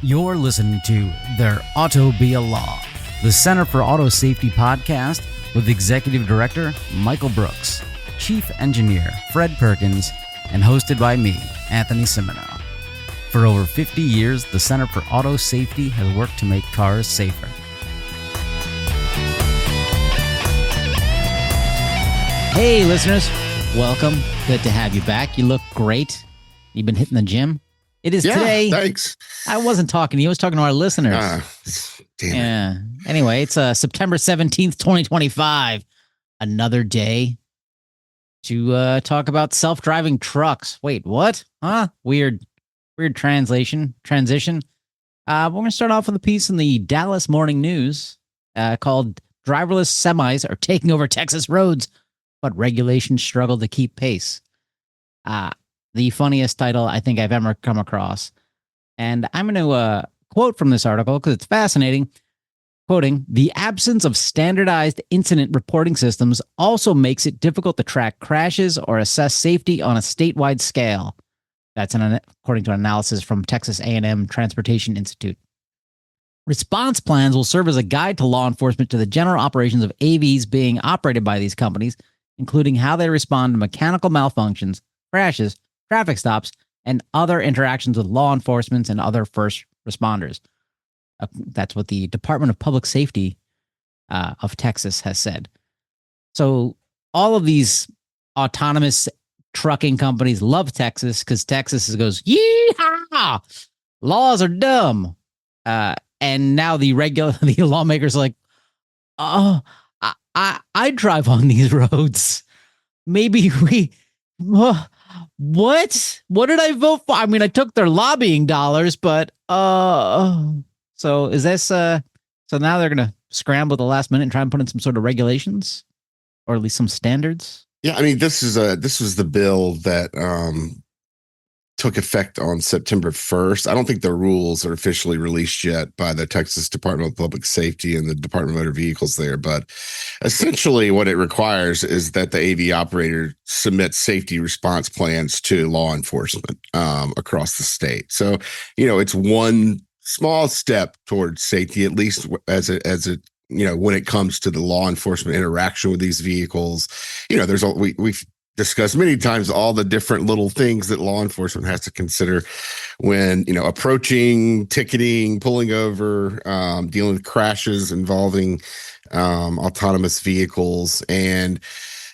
You're listening to There Ought to Be a Law, the Center for Auto Safety podcast with Executive Director Michael Brooks, Chief Engineer Fred Perkins, and hosted by me, Anthony Cimino. For over 50 years, the Center for Auto Safety has worked to make cars safer. Hey, listeners. Welcome. Good to have you back. You look great. You've been hitting the gym. It is today. Thanks. I wasn't talking to you. I was talking to our listeners. Damn yeah. Anyway, it's September 17th, 2025. Another day to talk about self-driving trucks. Wait, what? Huh? Weird transition. We're going to start off with a piece in the Dallas Morning News called "Driverless Semis Are Taking Over Texas Roads, but Regulations Struggle to Keep Pace." The funniest title I think I've ever come across. And I'm going to quote from this article because it's fascinating. Quoting, "The absence of standardized incident reporting systems also makes it difficult to track crashes or assess safety on a statewide scale." That's according to an analysis from Texas A&M Transportation Institute. Response plans will serve as a guide to law enforcement to the general operations of AVs being operated by these companies, including how they respond to mechanical malfunctions, crashes, traffic stops, and other interactions with law enforcement and other first responders. That's what the Department of Public Safety of Texas has said. So all of these autonomous trucking companies love Texas because Texas goes, yeehaw! Laws are dumb. And now the lawmakers are like, oh, I drive on these roads. Maybe we... What did I vote for? I mean, I took their lobbying dollars, but so is this so now they're gonna scramble at the last minute and try and put in some sort of regulations or at least some standards? Yeah, I mean, this was the bill that took effect on September 1st. I don't think the rules are officially released yet by the Texas Department of Public Safety and the Department of Motor Vehicles there. But essentially what it requires is that the AV operator submit safety response plans to law enforcement across the state. So, it's one small step towards safety, at least as it when it comes to the law enforcement interaction with these vehicles. We've discussed many times all the different little things that law enforcement has to consider when, approaching, ticketing, pulling over, dealing with crashes involving autonomous vehicles. And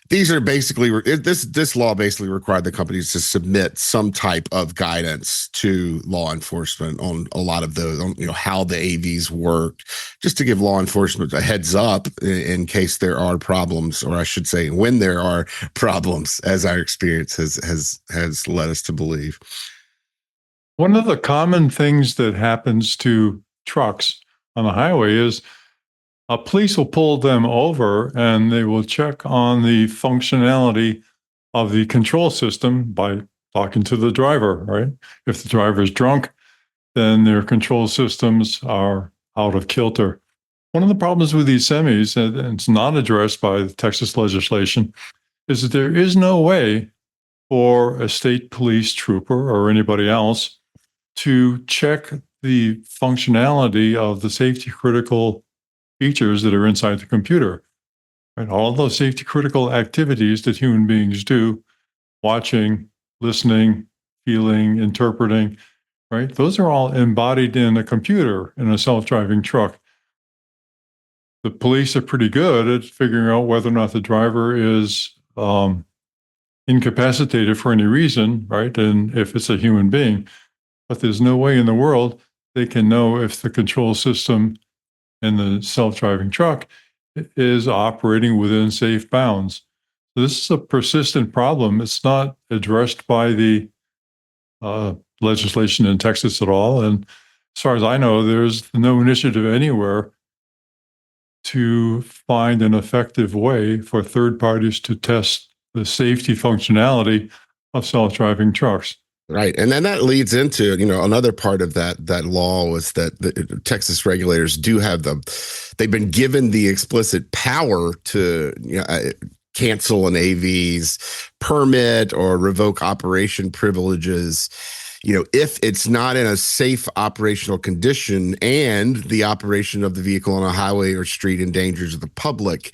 these are basically, this law basically required the companies to submit some type of guidance to law enforcement on a lot of those, on, how the AVs worked, just to give law enforcement a heads up in case there are problems, or I should say, when there are problems, as our experience has led us to believe. One of the common things that happens to trucks on the highway is police will pull them over and they will check on the functionality of the control system by talking to the driver, right? If the driver is drunk, then their control systems are out of kilter. One of the problems with these semis, and it's not addressed by the Texas legislation, is that there is no way for a state police trooper or anybody else to check the functionality of the safety critical features that are inside the computer. Right? All of those safety critical activities that human beings do, watching, listening, feeling, interpreting, right? Those are all embodied in a computer in a self-driving truck. The police are pretty good at figuring out whether or not the driver is incapacitated for any reason, right? And if it's a human being. But there's no way in the world they can know if the control system in the self-driving truck is operating within safe bounds. So this is a persistent problem. It's not addressed by the legislation in Texas at all. And as far as I know, there's no initiative anywhere to find an effective way for third parties to test the safety functionality of self-driving trucks. Right. And then that leads into, another part of that law was that the Texas regulators do have they've been given the explicit power to cancel an AV's permit or revoke operation privileges if it's not in a safe operational condition and the operation of the vehicle on a highway or street endangers the public,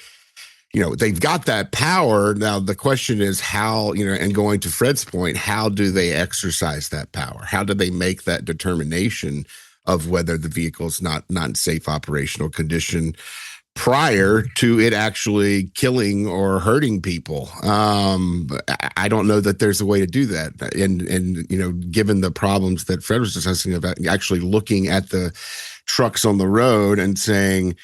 they've got that power. Now, the question is how, and going to Fred's point, how do they exercise that power? How do they make that determination of whether the vehicle is not in safe operational condition prior to it actually killing or hurting people? I don't know that there's a way to do that. And given the problems that Fred was discussing about actually looking at the trucks on the road and saying,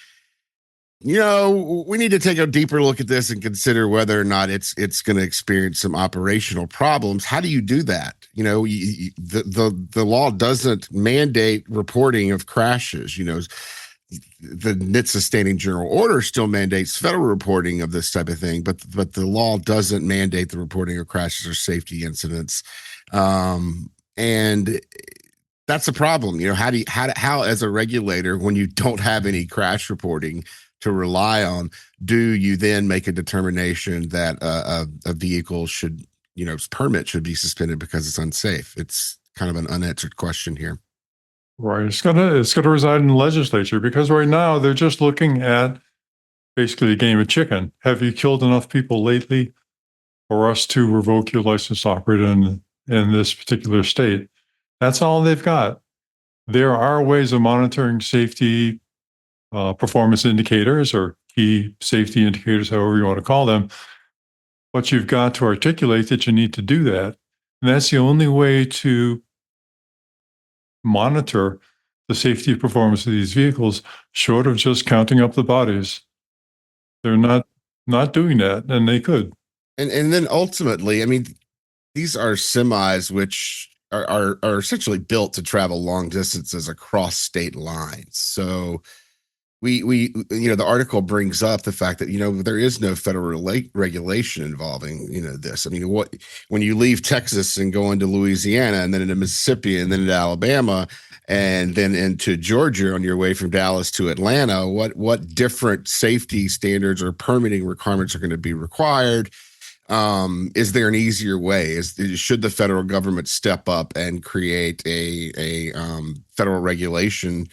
we need to take a deeper look at this and consider whether or not it's going to experience some operational problems. How do you do that? The law doesn't mandate reporting of crashes. The NHTSA Standing General Order still mandates federal reporting of this type of thing, but the law doesn't mandate the reporting of crashes or safety incidents. And that's a problem. How as a regulator, when you don't have any crash reporting to rely on, do you then make a determination that a vehicle should, its permit should be suspended because it's unsafe? It's kind of an unanswered question here. Right. It's gonna reside in the legislature, because right now they're just looking at basically a game of chicken. Have you killed enough people lately for us to revoke your license to operate in this particular state? That's all they've got. There are ways of monitoring safety performance indicators, or key safety indicators, however you want to call them. But you've got to articulate that you need to do that. And that's the only way to monitor the safety performance of these vehicles, short of just counting up the bodies. They're not doing that, and they could. And then ultimately, these are semis which are essentially built to travel long distances across state lines. So we the article brings up the fact that there is no federal regulation involving this. When you leave Texas and go into Louisiana and then into Mississippi and then into Alabama and then into Georgia on your way from Dallas to Atlanta, what different safety standards or permitting requirements are going to be required? Is there an easier way? Should the federal government step up and create a federal regulation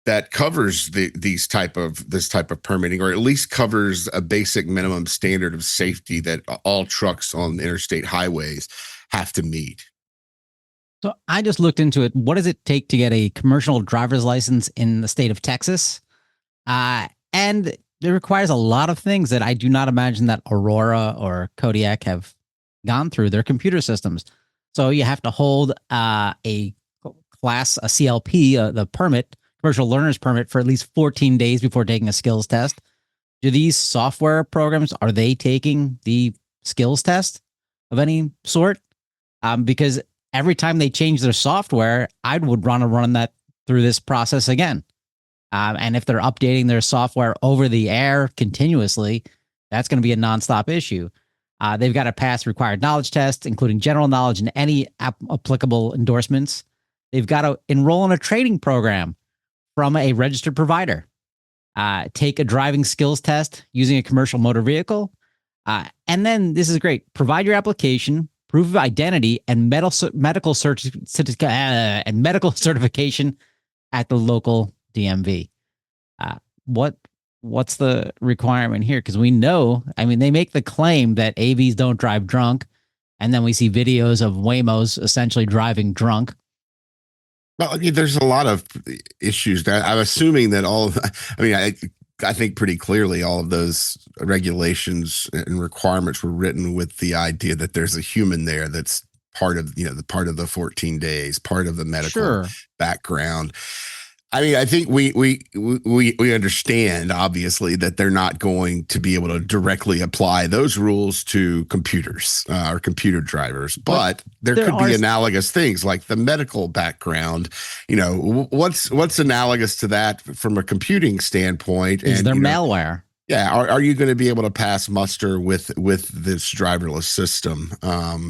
that covers this type of permitting, or at least covers a basic minimum standard of safety that all trucks on interstate highways have to meet? So I just looked into it. What does it take to get a commercial driver's license in the state of Texas? And it requires a lot of things that I do not imagine that Aurora or Kodiak have gone through their computer systems. So you have to hold a CLP, the permit, commercial learner's permit, for at least 14 days before taking a skills test. Do these software programs, are they taking the skills test of any sort? Because every time they change their software, I would want to run that through this process again. And if they're updating their software over the air continuously, that's going to be a nonstop issue. They've got to pass required knowledge tests, including general knowledge and any applicable endorsements. They've got to enroll in a training program from a registered provider, take a driving skills test using a commercial motor vehicle. And then, this is great, provide your application, proof of identity, and medical certification at the local DMV. What's the requirement here? Because we know, they make the claim that AVs don't drive drunk, and then we see videos of Waymos essentially driving drunk. Well, there's a lot of issues that I'm assuming that I think pretty clearly all of those regulations and requirements were written with the idea that there's a human there that's part of, the part of the 14 days, part of the medical background. I think we understand, obviously, that they're not going to be able to directly apply those rules to computers or computer drivers, but there could be analogous things like the medical background. What's analogous to that from a computing standpoint? Is there malware? Yeah, are you going to be able to pass muster with this driverless system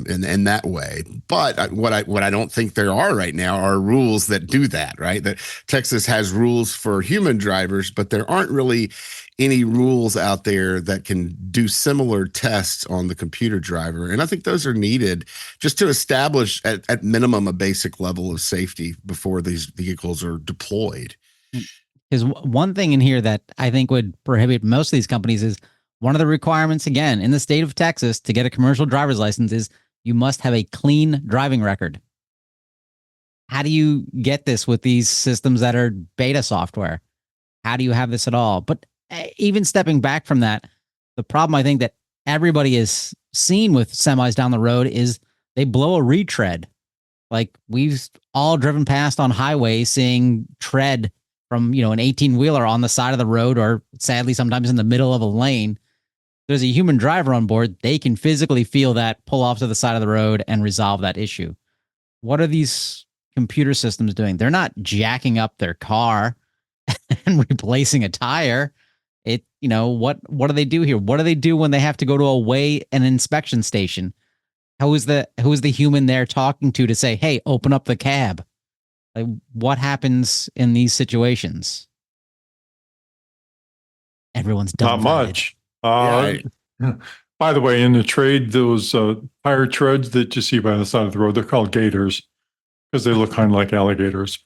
in that way? But what I don't think there are right now are rules that do that, right? That Texas has rules for human drivers, but there aren't really any rules out there that can do similar tests on the computer driver. And I think those are needed just to establish at minimum a basic level of safety before these vehicles are deployed. Because one thing in here that I think would prohibit most of these companies is one of the requirements, again, in the state of Texas to get a commercial driver's license is you must have a clean driving record. How do you get this with these systems that are beta software? How do you have this at all? But even stepping back from that, the problem I think that everybody has seen with semis down the road is they blow a retread. Like we've all driven past on highways seeing tread from, an 18-wheeler on the side of the road, or sadly sometimes in the middle of a lane. There's a human driver on board. They can physically feel that, pull off to the side of the road and resolve that issue. What are these computer systems doing? They're not jacking up their car and replacing a tire. What do they do here? What do they do when they have to go to an inspection station? Who is the human there talking to say, hey, open up the cab? Like, what happens in these situations? Everyone's not much. By the way, in the trade, those tire treads that you see by the side of the road, they're called gators because they look kind of like alligators.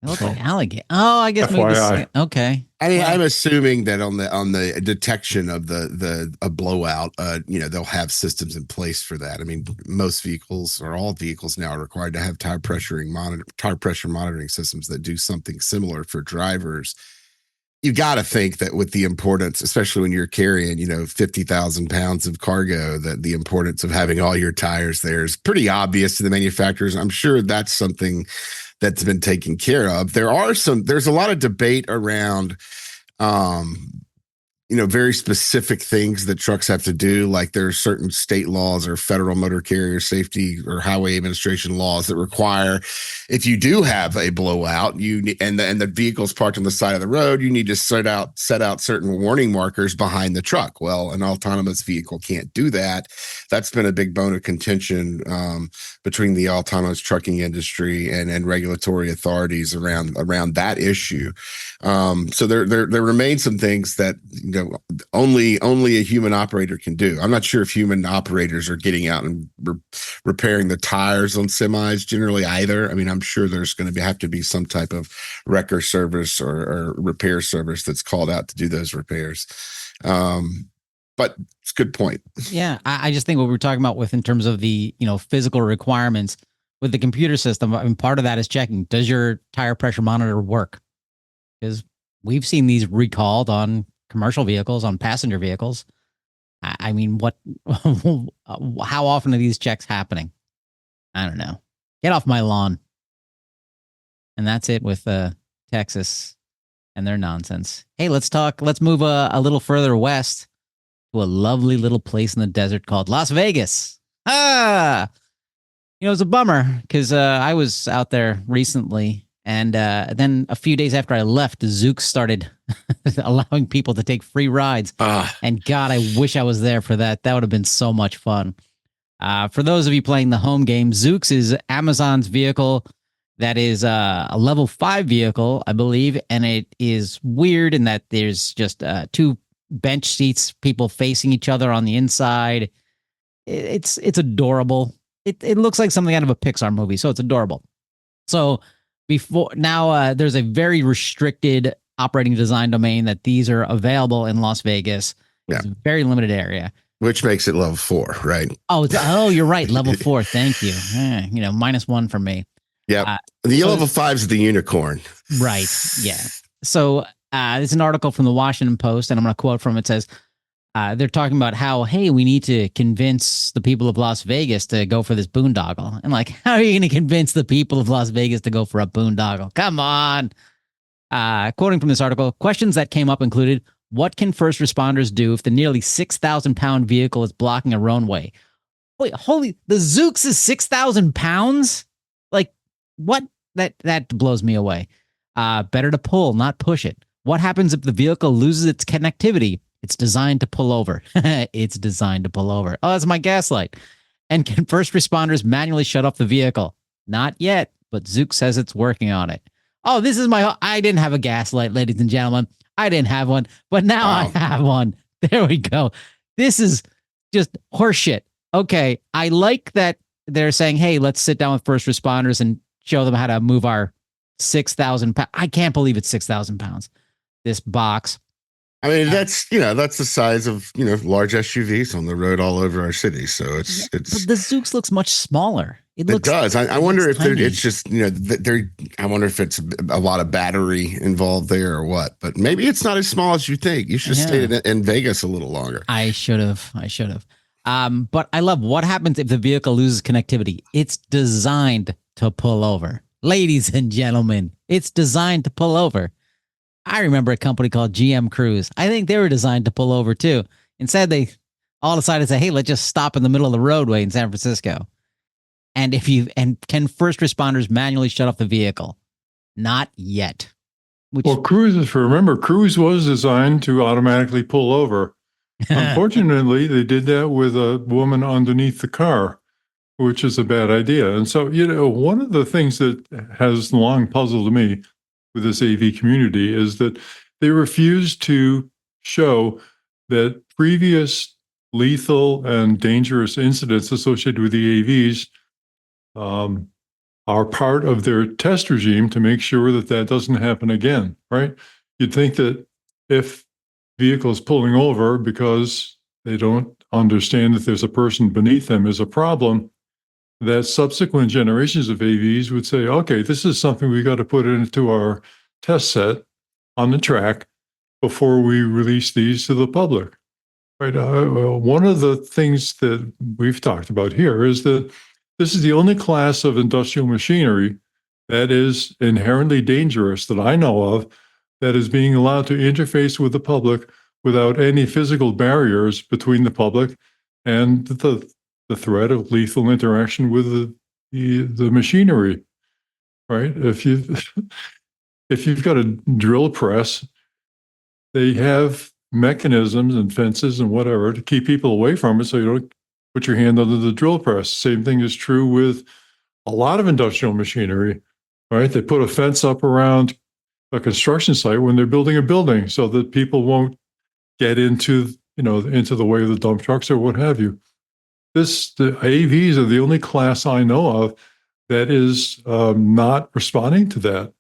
They look like alligator. Oh, I guess maybe. Okay. I'm assuming that on the detection of a blowout, they'll have systems in place for that. I mean, most vehicles or all vehicles now are required to have tire pressure monitoring systems that do something similar for drivers. You got to think that with the importance, especially when you're carrying, 50,000 pounds of cargo, that the importance of having all your tires there is pretty obvious to the manufacturers. I'm sure that's something that's been taken care of. There's a lot of debate around, very specific things that trucks have to do. Like there are certain state laws or federal motor carrier safety or highway administration laws that require, if you do have a blowout, and the vehicle's parked on the side of the road, you need to set out certain warning markers behind the truck. Well, an autonomous vehicle can't do that. That's been a big bone of contention between the autonomous trucking industry and regulatory authorities around that issue. So there remain some things that only a human operator can do. I'm not sure if human operators are getting out and repairing the tires on semis generally either. I mean, I'm sure there's going to have to be some type of wrecker service or repair service that's called out to do those repairs. But it's a good point. Yeah, I just think what we're talking about in terms of the physical requirements with the computer system. I mean, part of that is checking, does your tire pressure monitor work? Because we've seen these recalled on commercial vehicles, on passenger vehicles. I mean, how often are these checks happening? I don't know. Get off my lawn. And that's it with Texas and their nonsense. Hey, let's move a little further west to a lovely little place in the desert called Las Vegas. It's a bummer because I was out there recently. And then a few days after I left, Zook started allowing people to take free rides. And God, I wish I was there for that. That would have been so much fun. For those of you playing the home game, Zooks is Amazon's vehicle that is a level 5 vehicle, I believe. And it is weird in that there's just 2 bench seats, people facing each other on the inside. It's adorable. It looks like something out of a Pixar movie, so it's adorable. So there's a very restricted operating design domain that these are available in Las Vegas. Yeah. It's a very limited area. Which makes it level 4, right? Oh, you're right. Level 4. Thank you. -1 for me. Yeah. The level 5 is the unicorn. Right. Yeah. So it's an article from the Washington Post, and I'm going to quote from it. It says, they're talking about how, hey, we need to convince the people of Las Vegas to go for this boondoggle. And like, how are you going to convince the people of Las Vegas to go for a boondoggle? Come on. Quoting from this article, questions that came up included, what can first responders do if the nearly 6,000-pound vehicle is blocking a roadway? Wait, the Zooks is 6,000 pounds? Like, what? That blows me away. Better to pull, not push it. What happens if the vehicle loses its connectivity? It's designed to pull over. It's designed to pull over. Oh, that's my gaslight. And can first responders manually shut off the vehicle? Not yet, but Zook says it's working on it. Oh, I didn't have a gaslight, ladies and gentlemen. I didn't have one, but now Wow. I have one. There we go. This is just horseshit. Okay, I like that they're saying, hey, let's sit down with first responders and show them how to move our 6,000 pounds. I can't believe it's 6,000 pounds. This box. I mean, that's the size of large SUVs on the road all over our city. So it's But the Zoox looks much smaller. It does. I it wonder looks if tiny. it's just they're. I wonder if it's a lot of battery involved there or what. But maybe it's not as small as you think. You should have stayed in Vegas a little longer. I should have. But I love what happens if the vehicle loses connectivity. It's designed to pull over. Ladies and gentlemen, it's designed to pull over. I remember a company called GM Cruise. I think they were designed to pull over too. Instead, they all decided to say, hey, let's just stop in the middle of the roadway in San Francisco. And can first responders manually shut off the vehicle? Not yet. Well, Cruise was designed to automatically pull over. Unfortunately, they did that with a woman underneath the car, which is a bad idea. And so, one of the things that has long puzzled me with this AV community is that they refuse to show that previous lethal and dangerous incidents associated with the AVs are part of their test regime to make sure that doesn't happen again, right? You'd think that if vehicles pulling over because they don't understand that there's a person beneath them is a problem, that subsequent generations of AVs would say, okay, this is something we got to put into our test set on the track before we release these to the public. Right. One of the things that we've talked about here is that this is the only class of industrial machinery that is inherently dangerous that I know of that is being allowed to interface with the public without any physical barriers between the public and the threat of lethal interaction with the machinery, right? If you've got a drill press, they have mechanisms and fences and whatever to keep people away from it so you don't put your hand under the drill press. Same thing is true with a lot of industrial machinery, right? They put a fence up around a construction site when they're building a building so that people won't get into the way of the dump trucks or what have you. The AVs are the only class I know of that is not responding to that.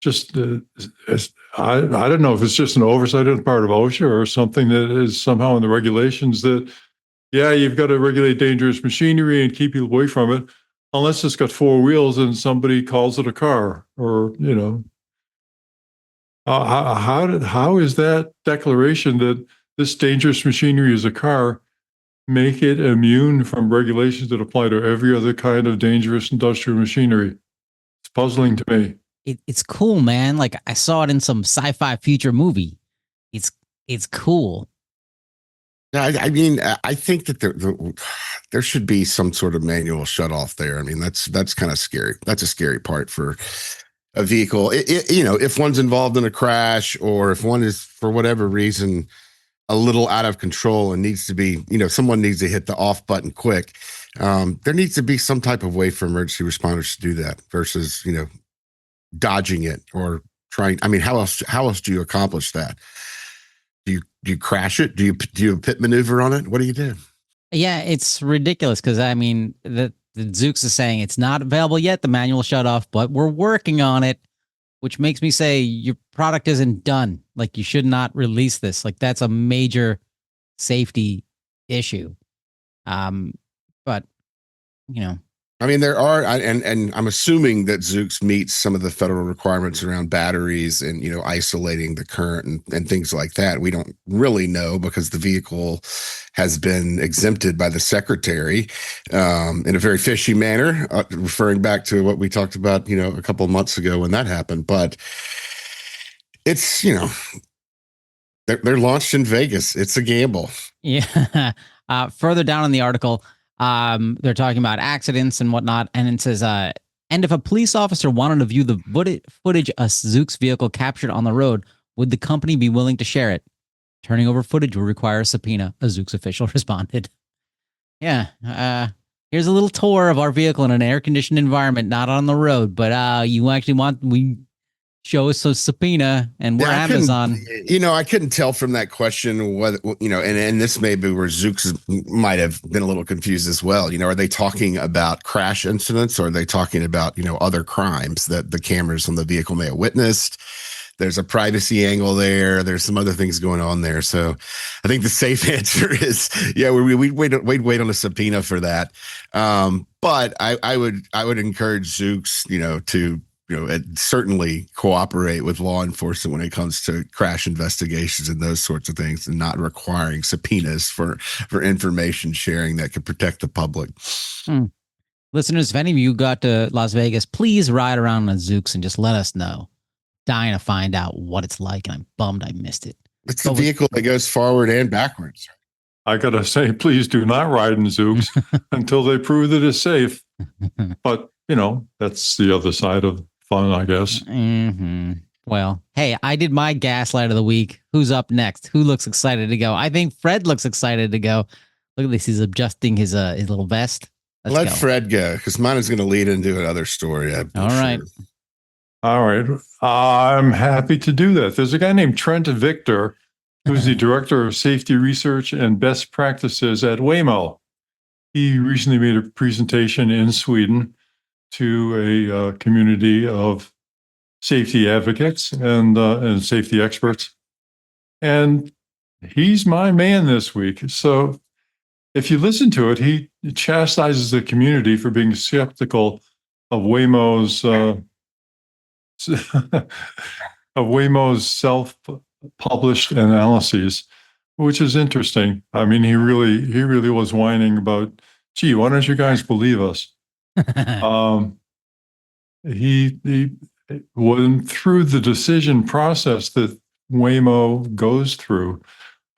Just I don't know if it's just an oversight on the part of OSHA or something that is somehow in the regulations that, yeah, you've got to regulate dangerous machinery and keep people away from it, unless it's got four wheels and somebody calls it a car or, how is that declaration that this dangerous machinery is a car make it immune from regulations that apply to every other kind of dangerous industrial machinery? It's puzzling to me. It's cool, man. Like I saw it in some sci-fi future movie. It's cool. Yeah, I mean, I think that there should be some sort of manual shut off there. I mean, that's kind of scary. That's a scary part for a vehicle. If one's involved in a crash or if one is for whatever reason a little out of control and needs to be, someone needs to hit the off button quick. There needs to be some type of way for emergency responders to do that versus, dodging it or trying. I mean, how else do you accomplish that? Do you crash it? Do you pit maneuver on it? What do you do? Yeah, it's ridiculous because I mean the Zoox is saying it's not available yet, the manual shut off, but we're working on it, which makes me say your product isn't done. Like you should not release this. Like that's a major safety issue. But I mean, there are, and I'm assuming that Zoox meets some of the federal requirements around batteries and, isolating the current and things like that. We don't really know because the vehicle has been exempted by the secretary in a very fishy manner, referring back to what we talked about, a couple of months ago when that happened. But it's, they're launched in Vegas. It's a gamble. Yeah. Further down in the article, they're talking about accidents and whatnot, and it says, and if a police officer wanted to view the footage a Zoox vehicle captured on the road, would the company be willing to share it? Turning over footage will require a subpoena, a Zoox official responded. Yeah, here's a little tour of our vehicle in an air-conditioned environment, not on the road, but you actually show us a subpoena, and we're Yeah, I couldn't- Amazon. I couldn't tell from that question what, and this may be where Zooks might have been a little confused as well. Are they talking about crash incidents, or are they talking about, other crimes that the cameras on the vehicle may have witnessed? There's a privacy angle there. There's some other things going on there. So I think the safe answer is, yeah, we'd wait on a subpoena for that. But I would encourage Zooks, to certainly cooperate with law enforcement when it comes to crash investigations and those sorts of things, and not requiring subpoenas for information sharing that could protect the public. Listeners, if any of you got to Las Vegas, please ride around on Zooks and just let us know. Dying to find out what it's like, and I'm bummed I missed it. It's a vehicle that goes forward and backwards. I got to say, please do not ride in Zooks until they prove that it's safe. But, that's the other side of fun, I guess. Mm-hmm. Well, hey, I did my gaslight of the week. Who's up next? Who looks excited to go? I think Fred looks excited to go. Look at this. He's adjusting his little vest. Let Fred go, because mine is going to lead into another story. All right. All right. I'm happy to do that. There's a guy named Trent Victor, who's the Director of Safety Research and Best Practices at Waymo. He recently made a presentation in Sweden to a community of safety advocates and safety experts. And he's my man this week. So if you listen to it, he chastises the community for being skeptical of Waymo's self-published analyses, which is interesting. I mean, he really was whining about, gee, why don't you guys believe us? He went through the decision process that Waymo goes through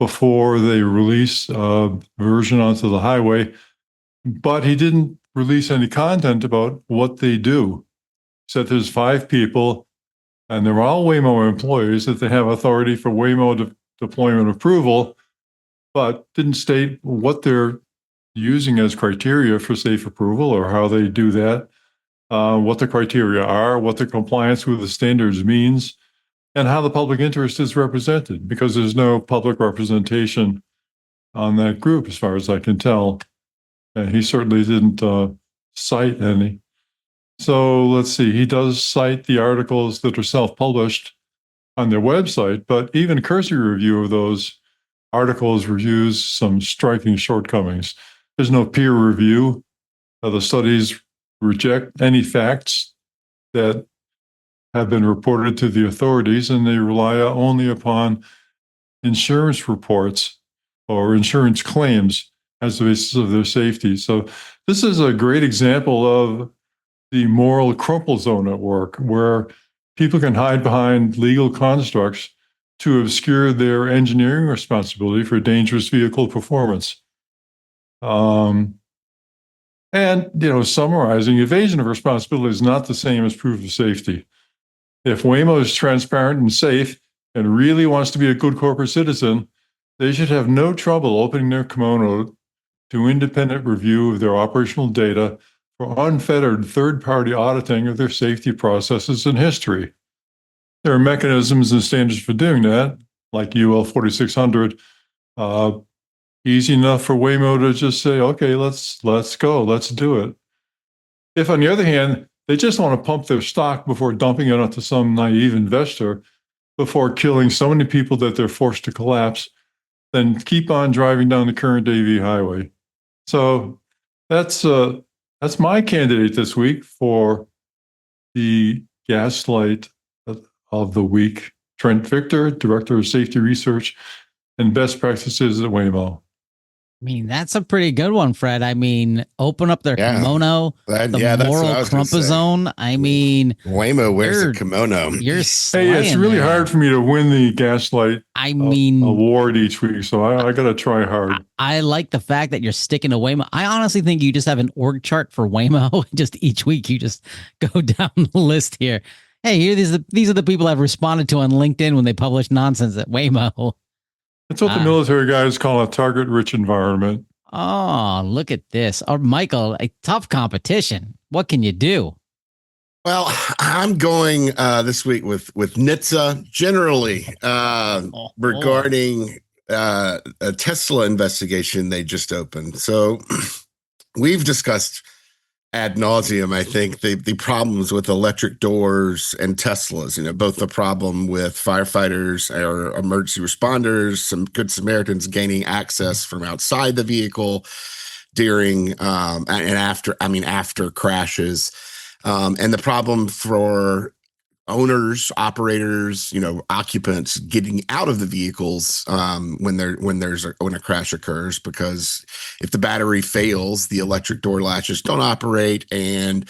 before they release a version onto the highway, but he didn't release any content about what they do. Said there's 5 people, and they're all Waymo employees, that they have authority for Waymo deployment approval, but didn't state what they're using as criteria for safe approval or how they do that, what the criteria are, what the compliance with the standards means, and how the public interest is represented, because there's no public representation on that group, as far as I can tell. And he certainly didn't cite any. So let's see, he does cite the articles that are self-published on their website, but even cursory review of those articles reviews some striking shortcomings. There's no peer review. The studies reject any facts that have been reported to the authorities, and they rely only upon insurance reports or insurance claims as the basis of their safety. So this is a great example of the moral crumple zone at work, where people can hide behind legal constructs to obscure their engineering responsibility for dangerous vehicle performance. And, summarizing, evasion of responsibility is not the same as proof of safety. If Waymo is transparent and safe and really wants to be a good corporate citizen, they should have no trouble opening their kimono to independent review of their operational data for unfettered third-party auditing of their safety processes and history. There are mechanisms and standards for doing that, like UL 4600. Easy enough for Waymo to just say, okay, let's go, let's do it. If, on the other hand, they just want to pump their stock before dumping it onto some naive investor before killing so many people that they're forced to collapse, then keep on driving down the current AV highway. So that's my candidate this week for the gaslight of the week. Trent Victor, Director of Safety Research and Best Practices at Waymo. I mean, that's a pretty good one, Fred. I mean, open up their kimono, the moral crumple zone. I mean, Waymo wears a kimono. You're hey, it's really hard for me to win the gaslight award each week, so I got to try hard. I like the fact that you're sticking to Waymo. I honestly think you just have an org chart for Waymo. Just each week, you just go down the list here. Hey, here these are the people I've responded to on LinkedIn when they publish nonsense at Waymo. That's what the military guys call a target-rich environment. Oh, look at this. Oh, Michael, a tough competition. What can you do? Well, I'm going this week with NHTSA generally regarding a Tesla investigation they just opened. So we've discussed ad nauseum, I think, the problems with electric doors and Teslas. Both the problem with firefighters or emergency responders, some good Samaritans gaining access from outside the vehicle during and after crashes. And the problem for owners, operators, occupants getting out of the vehicles when a crash occurs, because if the battery fails, the electric door latches don't operate, and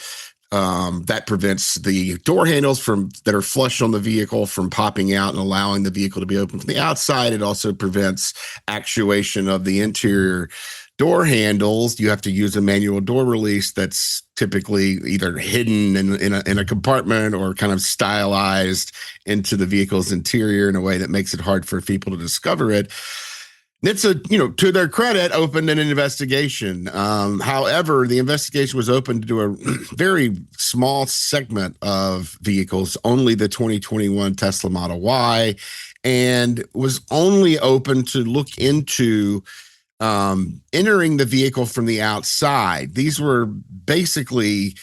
that prevents the door handles that are flush on the vehicle from popping out and allowing the vehicle to be open from the outside. It also prevents actuation of the interior door handles. You have to use a manual door release that's typically either hidden in a compartment or kind of stylized into the vehicle's interior in a way that makes it hard for people to discover it. NHTSA, to their credit, opened an investigation. However, the investigation was open to a very small segment of vehicles, only the 2021 Tesla Model Y, and was only open to look into entering the vehicle from the outside. These were basically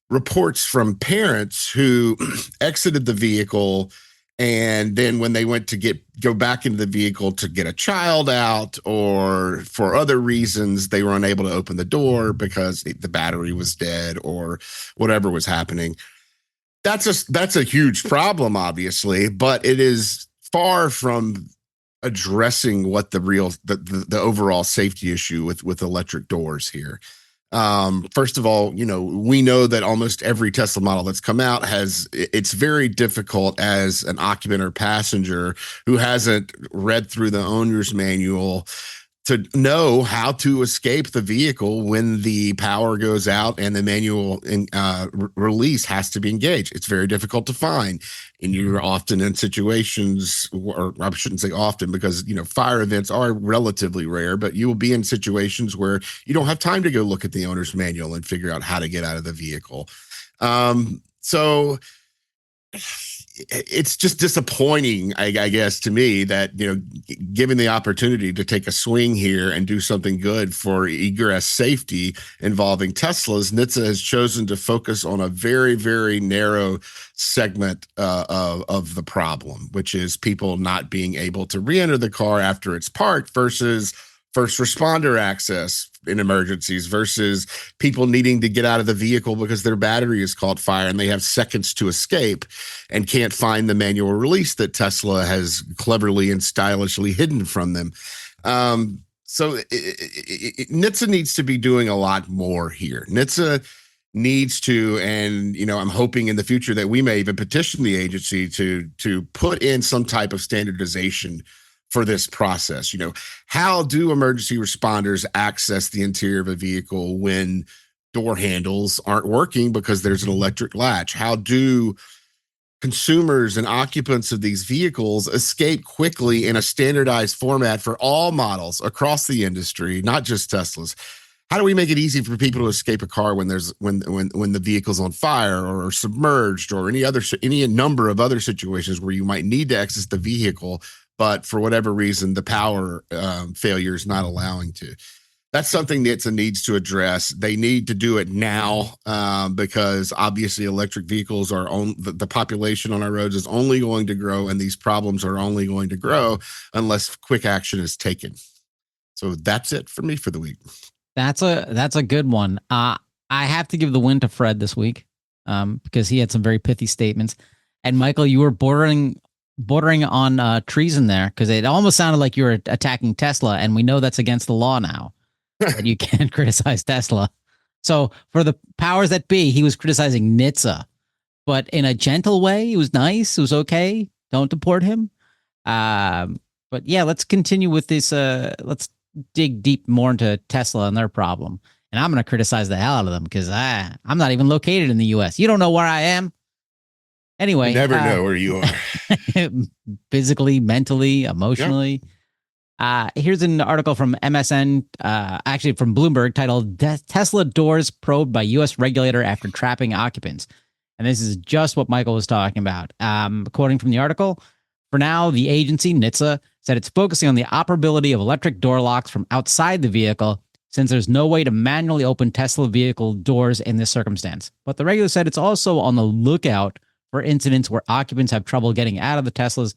reports from parents who exited the vehicle, and then when they went to go back into the vehicle to get a child out, or for other reasons, they were unable to open the door because the battery was dead or whatever was happening. That's a huge problem, obviously, but it is far from addressing what the overall safety issue with electric doors here. First of all, we know that almost every Tesla model that's come out it's very difficult as an occupant or passenger who hasn't read through the owner's manual to know how to escape the vehicle when the power goes out and the manual release has to be engaged. It's very difficult to find. And you're often in situations, or I shouldn't say often, because, fire events are relatively rare, but you will be in situations where you don't have time to go look at the owner's manual and figure out how to get out of the vehicle. So it's just disappointing, I guess, to me that, given the opportunity to take a swing here and do something good for egress safety involving Teslas, NHTSA has chosen to focus on a very, very narrow segment of the problem, which is people not being able to re-enter the car after it's parked versus first responder access in emergencies versus people needing to get out of the vehicle because their battery is caught fire and they have seconds to escape and can't find the manual release that Tesla has cleverly and stylishly hidden from them. So NHTSA needs to be doing a lot more here. NHTSA needs to, and I'm hoping in the future that we may even petition the agency to put in some type of standardization for this process. How do emergency responders access the interior of a vehicle when door handles aren't working because there's an electric latch? How do consumers and occupants of these vehicles escape quickly in a standardized format for all models across the industry, not just Teslas? How do we make it easy for people to escape a car when the vehicle's on fire or submerged, or any number of other situations where you might need to exit the vehicle, but for whatever reason, the power failure is not allowing to? That's something NHTSA needs to address. They need to do it now because obviously electric vehicles the population on our roads is only going to grow, and these problems are only going to grow unless quick action is taken. So that's it for me for the week. That's a good one. I have to give the win to Fred this week because he had some very pithy statements. And Michael, you were bordering on treason there, because it almost sounded like you were attacking Tesla, and we know that's against the law now. That you can't criticize Tesla. So for the powers that be, he was criticizing NHTSA, but in a gentle way. It was nice. It was okay. Don't deport him. But yeah, let's continue with this. Let's dig deep more into Tesla and their problem. And I'm going to criticize the hell out of them because I'm not even located in the U.S. You don't know where I am. Anyway, you never know where you are. Physically, mentally, emotionally. Yeah. Here's an article from MSN, actually from Bloomberg, titled Tesla Doors Probed by U.S. Regulator After Trapping Occupants. And this is just what Michael was talking about. Quoting from the article, for now, the agency, NHTSA, said it's focusing on the operability of electric door locks from outside the vehicle, since there's no way to manually open Tesla vehicle doors in this circumstance. But the regulator said it's also on the lookout for incidents where occupants have trouble getting out of the Teslas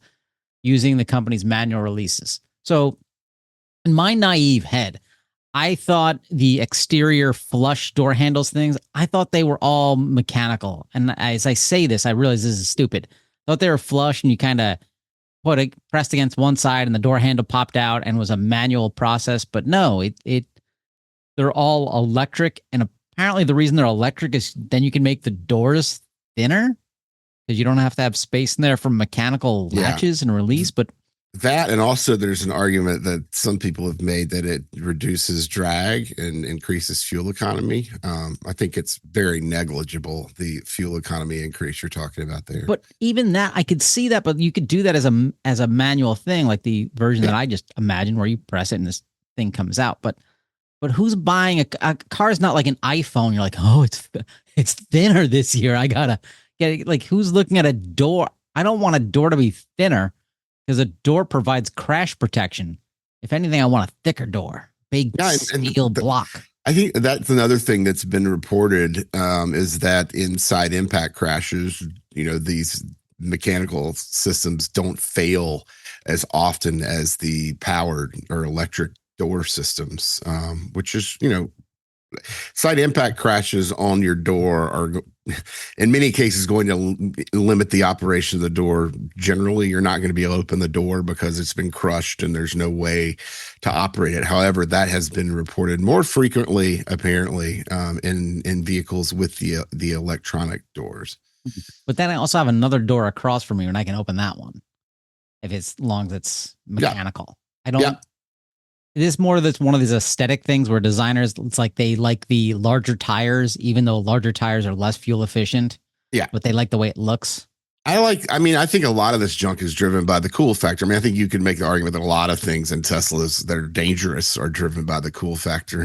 using the company's manual releases. So in my naive head, I thought the exterior flush door handles things, I thought they were all mechanical. And as I say this, I realize this is stupid. I thought they were flush and you kind of put it pressed against one side and the door handle popped out and was a manual process. But no, they're all electric. And apparently the reason they're electric is then you can make the doors thinner because you don't have to have space in there for mechanical latches and release. But that, and also there's an argument that some people have made that it reduces drag and increases fuel economy. I think it's very negligible, the fuel economy increase you're talking about there. But even that, I could see that, but you could do that as a manual thing, like the version that I just imagined where you press it and this thing comes out. But who's buying a car is not like an iPhone. You're like, oh, it's thinner this year. I gotta get it. Like, who's looking at a door? I don't want a door to be thinner, because a door provides crash protection. If anything, I want a thicker door, big steel block. I think that's another thing that's been reported is that in side impact crashes, these mechanical systems don't fail as often as the powered or electric door systems, which is, side impact crashes on your door are in many cases going to limit the operation of the door. Generally, you're not going to be able to open the door because it's been crushed and there's no way to operate it. However, that has been reported more frequently, apparently, in vehicles with the electronic doors. But then I also have another door across from me and I can open that one if it's long as it's mechanical. I don't. Yeah. It is more that's one of these aesthetic things where designers, it's like they like the larger tires, even though larger tires are less fuel efficient. Yeah. But they like the way it looks. I think a lot of this junk is driven by the cool factor. I think you could make the argument that a lot of things in Teslas that are dangerous are driven by the cool factor.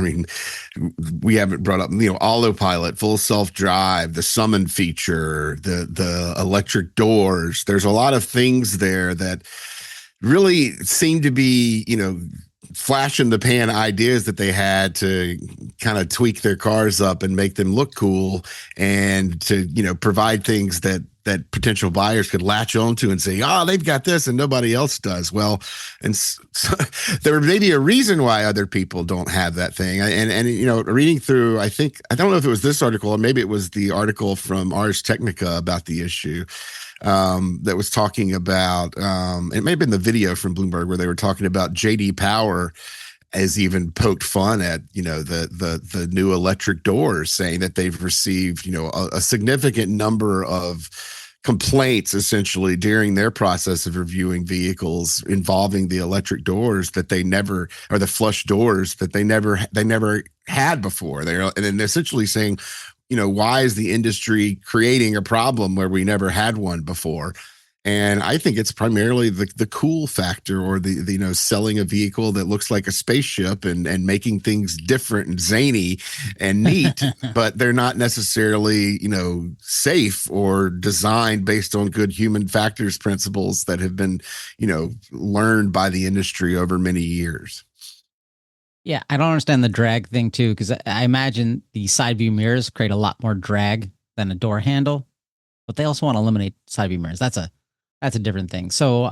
We haven't brought up, autopilot, full self-drive, the summon feature, the electric doors. There's a lot of things there that really seem to be, flash in the pan ideas that they had to kind of tweak their cars up and make them look cool and to, provide things that potential buyers could latch onto and say, oh, they've got this and nobody else does. Well, and so there may be a reason why other people don't have that thing. And reading through, I don't know if it was this article or maybe it was the article from Ars Technica about the issue. That was talking about, it may have been the video from Bloomberg where they were talking about JD Power has even poked fun at, the new electric doors, saying that they've received, a significant number of complaints essentially during their process of reviewing vehicles involving the electric doors that they never, or the flush doors that they never had before. And then essentially saying, why is the industry creating a problem where we never had one before? And I think it's primarily the cool factor, or the selling a vehicle that looks like a spaceship and making things different and zany and neat, but they're not necessarily, safe or designed based on good human factors principles that have been, learned by the industry over many years. Yeah, I don't understand the drag thing too, because I imagine the side view mirrors create a lot more drag than a door handle, but they also want to eliminate side view mirrors. That's a different thing. So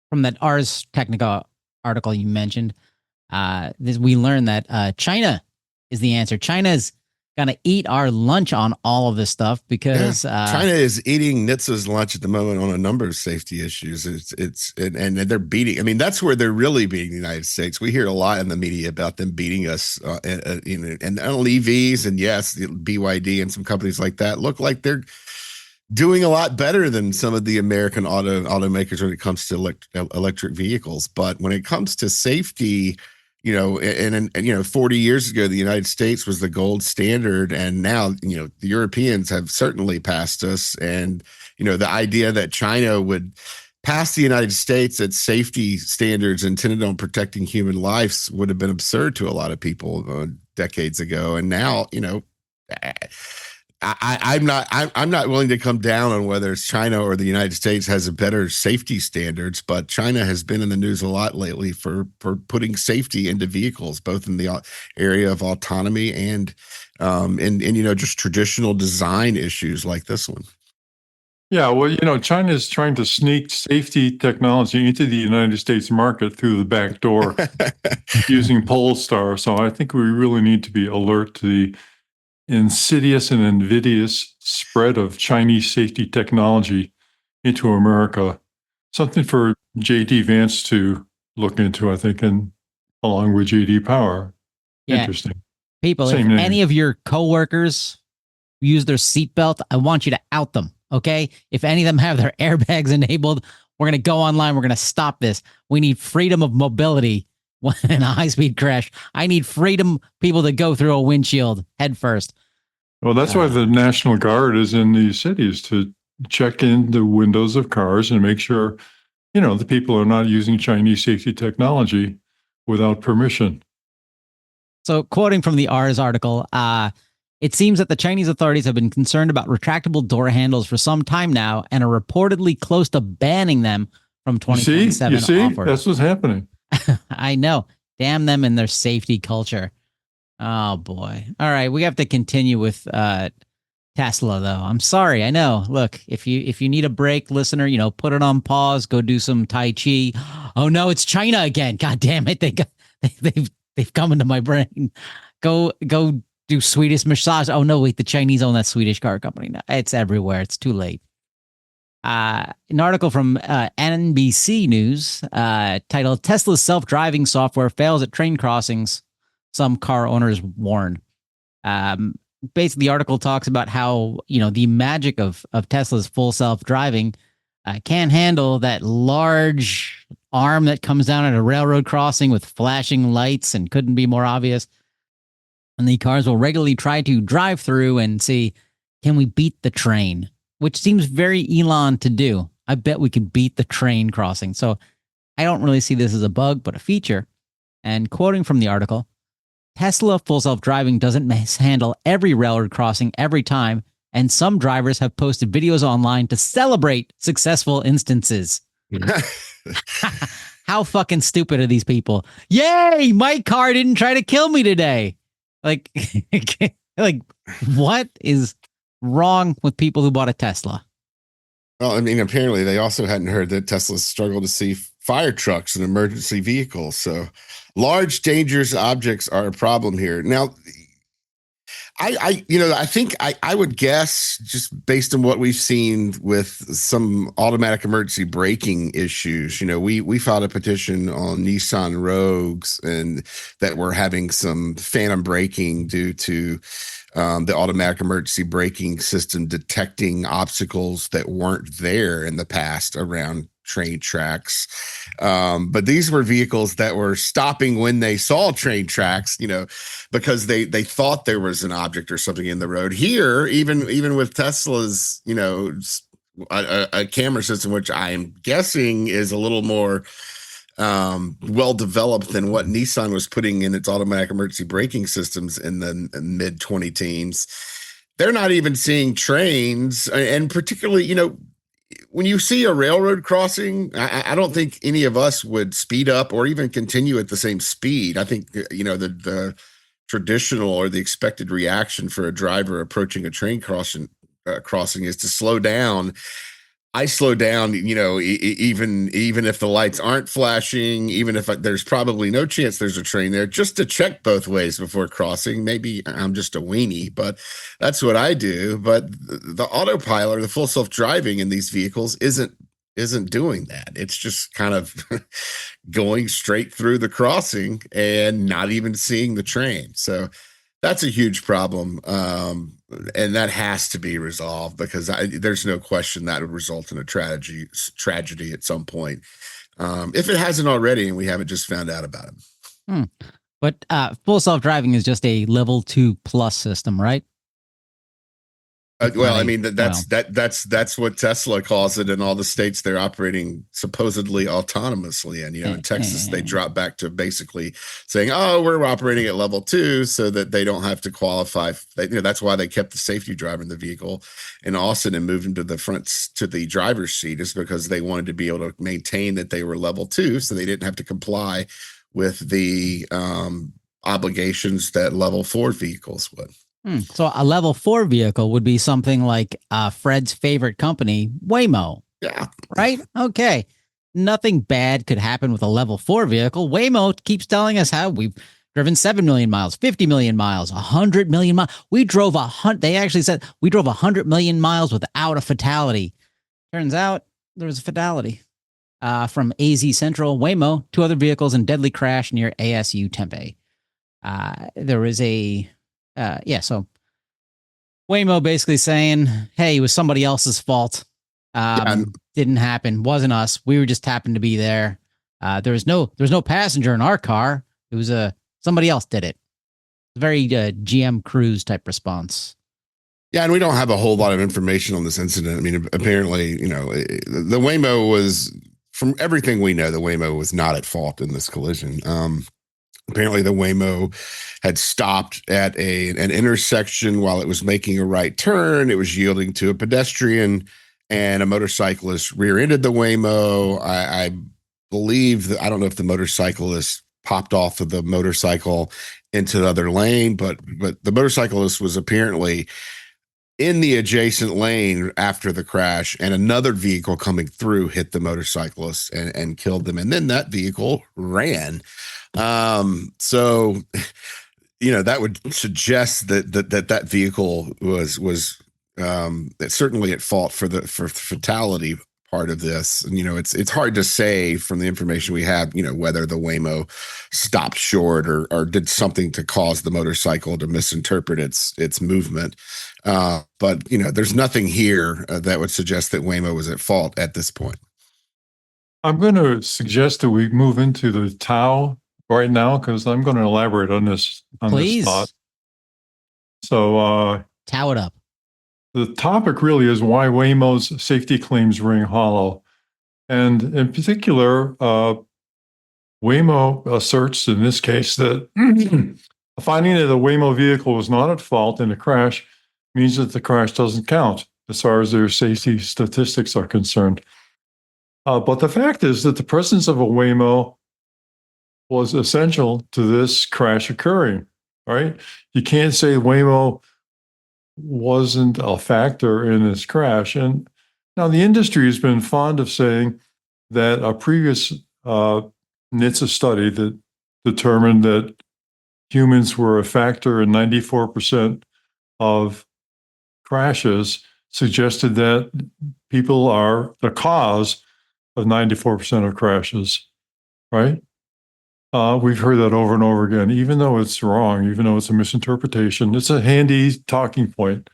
from that Ars Technica article you mentioned, we learned that China is the answer. China's going to eat our lunch on all of this stuff because China is eating NHTSA's lunch at the moment on a number of safety issues. And they're beating. That's where they're really beating the United States. We hear a lot in the media about them beating us, and EVs, and yes, BYD and some companies like that look like they're doing a lot better than some of the American automakers when it comes to electric vehicles. But when it comes to safety, 40 years ago, the United States was the gold standard. And now, the Europeans have certainly passed us. And, the idea that China would pass the United States at safety standards intended on protecting human lives would have been absurd to a lot of people decades ago. And now, I'm not willing to come down on whether it's China or the United States has a better safety standards, but China has been in the news a lot lately for putting safety into vehicles, both in the area of autonomy and just traditional design issues like this one. Yeah, well, China is trying to sneak safety technology into the United States market through the back door using Polestar. So I think we really need to be alert to the insidious and invidious spread of Chinese safety technology into America. Something for JD Vance to look into, I think, and along with JD Power. Yeah. Interesting. People, Same if name. any of your coworkers use their seatbelt, I want you to out them. Okay. If any of them have their airbags enabled, we're going to go online. We're going to stop this. We need freedom of mobility in a high-speed crash. I need freedom people to go through a windshield head first. Well, that's why the National Guard is in these cities, to check in the windows of cars and make sure, the people are not using Chinese safety technology without permission. So, quoting from the Ars article, it seems that the Chinese authorities have been concerned about retractable door handles for some time now and are reportedly close to banning them from 2027 You see? onward. That's what's happening. I know. Damn them and their safety culture. Oh, boy. All right. We have to continue with Tesla, though. I'm sorry. I know. Look, if you need a break, listener, put it on pause. Go do some Tai Chi. Oh, no, it's China again. God damn it. They've come into my brain. Go do Swedish massage. Oh, no, wait, the Chinese own that Swedish car company now. It's everywhere. It's too late. An article from NBC News titled Tesla's self-driving software fails at train crossings, some car owners warn. Basically, the article talks about how, the magic of Tesla's full self-driving can't handle that large arm that comes down at a railroad crossing with flashing lights and couldn't be more obvious. And the cars will regularly try to drive through and see, can we beat the train? Which seems very Elon to do. I bet we could beat the train crossing. So I don't really see this as a bug, but a feature. And quoting from the article, Tesla full self-driving doesn't mishandle every railroad crossing every time, and some drivers have posted videos online to celebrate successful instances. How fucking stupid are these people? Yay, my car didn't try to kill me today. Like what is wrong with people who bought a Tesla? Well, I mean, apparently they also hadn't heard that Tesla struggled to see fire trucks and emergency vehicles. So large, dangerous objects are a problem here. Now, I think I would guess, just based on what we've seen with some automatic emergency braking issues, we filed a petition on Nissan Rogues and that we're having some phantom braking due to the automatic emergency braking system detecting obstacles that weren't there in the past around train tracks. But these were vehicles that were stopping when they saw train tracks, because they thought there was an object or something in the road. Here, even with Tesla's, a camera system, which I'm guessing is a little more well developed than what Nissan was putting in its automatic emergency braking systems in the mid 2010s. They're not even seeing trains, and particularly, when you see a railroad crossing, I don't think any of us would speed up or even continue at the same speed. I think, the traditional or the expected reaction for a driver approaching a train crossing is to slow down. I slow down, even if the lights aren't flashing, even if there's probably no chance there's a train there, just to check both ways before crossing. Maybe I'm just a weenie, but that's what I do. But the autopilot, or the full self-driving in these vehicles isn't doing that. It's just kind of going straight through the crossing and not even seeing the train. So that's a huge problem. And that has to be resolved, because there's no question that would result in a tragedy at some point. If it hasn't already, and we haven't just found out about it. But full self-driving is just a level 2+ system, right? Well, I Funny. mean that's what Tesla calls it in all the states they're operating supposedly autonomously. And in Texas, they drop back to basically saying, "Oh, we're operating at level 2," so that they don't have to qualify. That's why they kept the safety driver in the vehicle in Austin and moved him to the front to the driver's seat, is because they wanted to be able to maintain that they were level 2, so they didn't have to comply with the obligations that level 4 vehicles would. So a level 4 vehicle would be something like Fred's favorite company, Waymo. Yeah. Right? Okay. Nothing bad could happen with a level 4 vehicle. Waymo keeps telling us how we've driven 7 million miles, 50 million miles, 100 million miles. We drove they actually said we drove 100 million miles without a fatality. Turns out there was a fatality. From AZ Central, Waymo, 2 other vehicles in deadly crash near ASU Tempe. There was so Waymo basically saying, hey, it was somebody else's fault. Didn't happen. Wasn't us. We were just happened to be there. There was no passenger in our car. It was somebody else did it. Very GM Cruise type response. Yeah, and we don't have a whole lot of information on this incident. I mean, apparently, the Waymo was, from everything we know, the Waymo was not at fault in this collision. Apparently, the Waymo had stopped at an intersection while it was making a right turn. It was yielding to a pedestrian, and a motorcyclist rear-ended the Waymo. I believe that, I don't know if the motorcyclist popped off of the motorcycle into the other lane, but the motorcyclist was apparently in the adjacent lane after the crash, and another vehicle coming through hit the motorcyclist and killed them. And then that vehicle ran. So, that would suggest that vehicle was certainly at fault for fatality part of this. And, it's hard to say from the information we have, whether the Waymo stopped short or did something to cause the motorcycle to misinterpret its movement. But there's nothing here that would suggest that Waymo was at fault at this point. I'm going to suggest that we move into the Tau right now, because I'm going to elaborate on this Please. This thought. So, Tau it up. The topic really is why Waymo's safety claims ring hollow. And in particular, Waymo asserts in this case that finding that a Waymo vehicle was not at fault in a crash means that the crash doesn't count as far as their safety statistics are concerned. But the fact is that the presence of a Waymo was essential to this crash occurring, right? You can't say Waymo wasn't a factor in this crash. And now the industry has been fond of saying that a previous NHTSA study that determined that humans were a factor in 94% of crashes suggested that people are the cause of 94% of crashes, right? We've heard that over and over again, even though it's wrong, even though it's a misinterpretation. It's a handy talking point.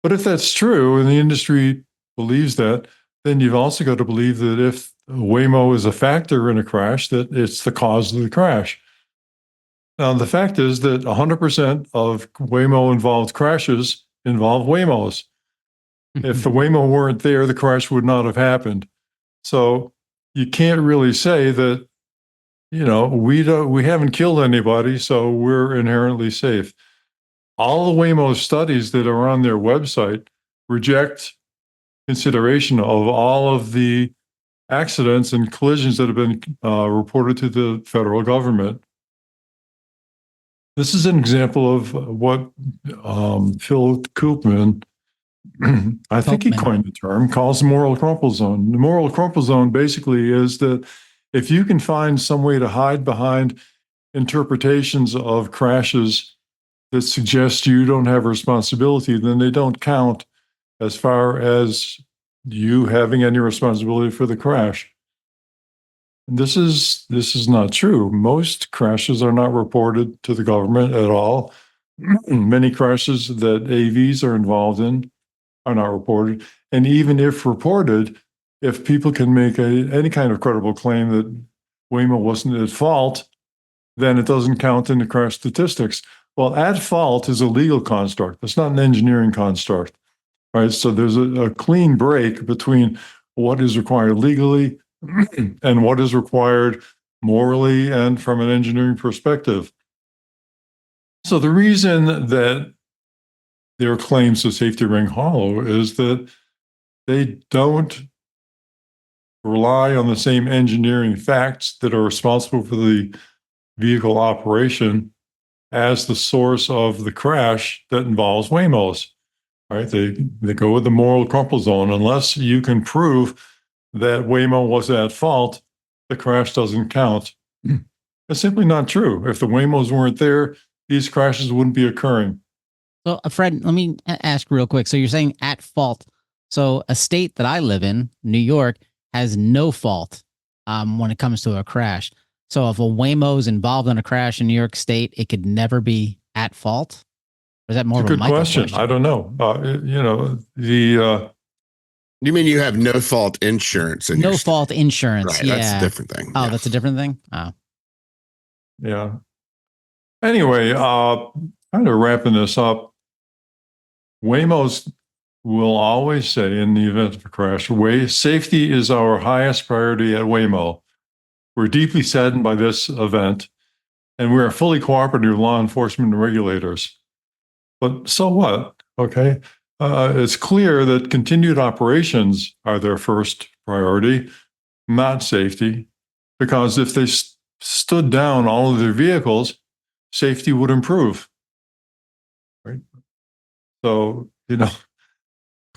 But if that's true and the industry believes that, then you've also got to believe that if Waymo is a factor in a crash, that it's the cause of the crash. Now, the fact is that 100% of Waymo-involved crashes involve Waymos. If the Waymo weren't there, the crash would not have happened. So you can't really say that, we haven't killed anybody, so we're inherently safe. All the Waymo studies that are on their website reject consideration of all of the accidents and collisions that have been reported to the federal government. This is an example of what Phil Koopman, I think he coined the term, calls the moral crumple zone. The moral crumple zone basically is that if you can find some way to hide behind interpretations of crashes that suggest you don't have responsibility, then they don't count as far as you having any responsibility for the crash. This is not true. Most crashes are not reported to the government at all. Many crashes that AVs are involved in are not reported. And even if reported, if people can make any kind of credible claim that Waymo wasn't at fault, then it doesn't count in the crash statistics. Well, at fault is a legal construct. It's not an engineering construct, right? So there's a clean break between what is required legally and what is required morally and from an engineering perspective. So the reason that their claims to safety ring hollow is that they don't rely on the same engineering facts that are responsible for the vehicle operation as the source of the crash that involves Waymos. Right? They go with the moral crumple zone. Unless you can prove that Waymo was at fault, the crash doesn't count. It's simply not true. If the Waymos weren't there, these crashes wouldn't be occurring. So, Fred, let me ask real quick. So you're saying at fault. So a state that I live in, New York, has no fault when it comes to a crash. So if a Waymo is involved in a crash in New York State, it could never be at fault? Or is that more It's a of a good Michael question. I don't know. You mean you have no fault insurance? In no your fault state? insurance. Right, Yeah. that's a different thing. Oh, Yeah. that's a different thing? Oh. Yeah. Anyway, kind of wrapping this up, Waymos will always say in the event of a crash, safety is our highest priority at Waymo. We're deeply saddened by this event, and we are fully cooperative with law enforcement and regulators. But so what? Okay. It's clear that continued operations are their first priority, not safety, because if they stood down all of their vehicles, safety would improve. Right? So,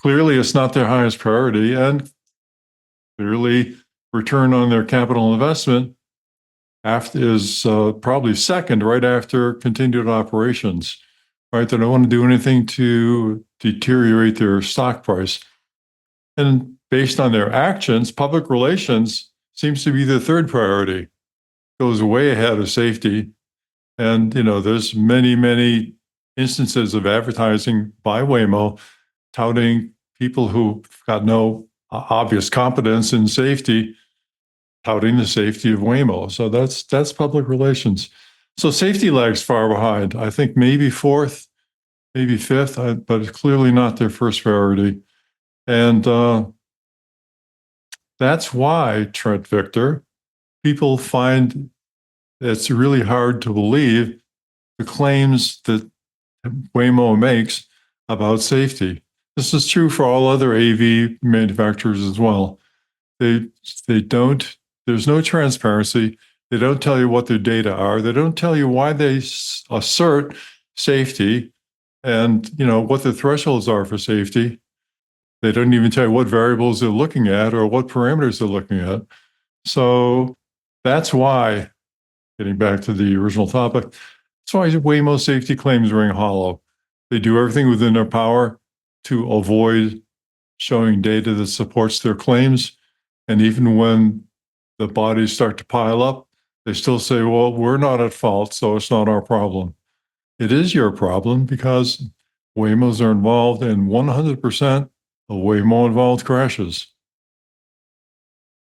clearly it's not their highest priority, and clearly return on their capital investment is probably second, right after continued operations. Right? They don't want to do anything to deteriorate their stock price. And based on their actions, public relations seems to be the third priority. Goes way ahead of safety. And, there's many, many instances of advertising by Waymo touting people who've got no obvious competence in safety, touting the safety of Waymo. So that's public relations. So safety lags far behind. I think maybe fourth, maybe fifth, but it's clearly not their first priority. And that's why, Trent Victor, people find it's really hard to believe the claims that Waymo makes about safety. This is true for all other AV manufacturers as well. They don't, there's no transparency. They don't tell you what their data are. They don't tell you why they assert safety and, what the thresholds are for safety. They don't even tell you what variables they're looking at or what parameters they're looking at. So that's why, getting back to the original topic, that's why Waymo safety claims ring hollow. They do everything within their power to avoid showing data that supports their claims. And even when the bodies start to pile up, they still say, well, we're not at fault, so it's not our problem. It is your problem because Waymos are involved in 100% of Waymo involved crashes.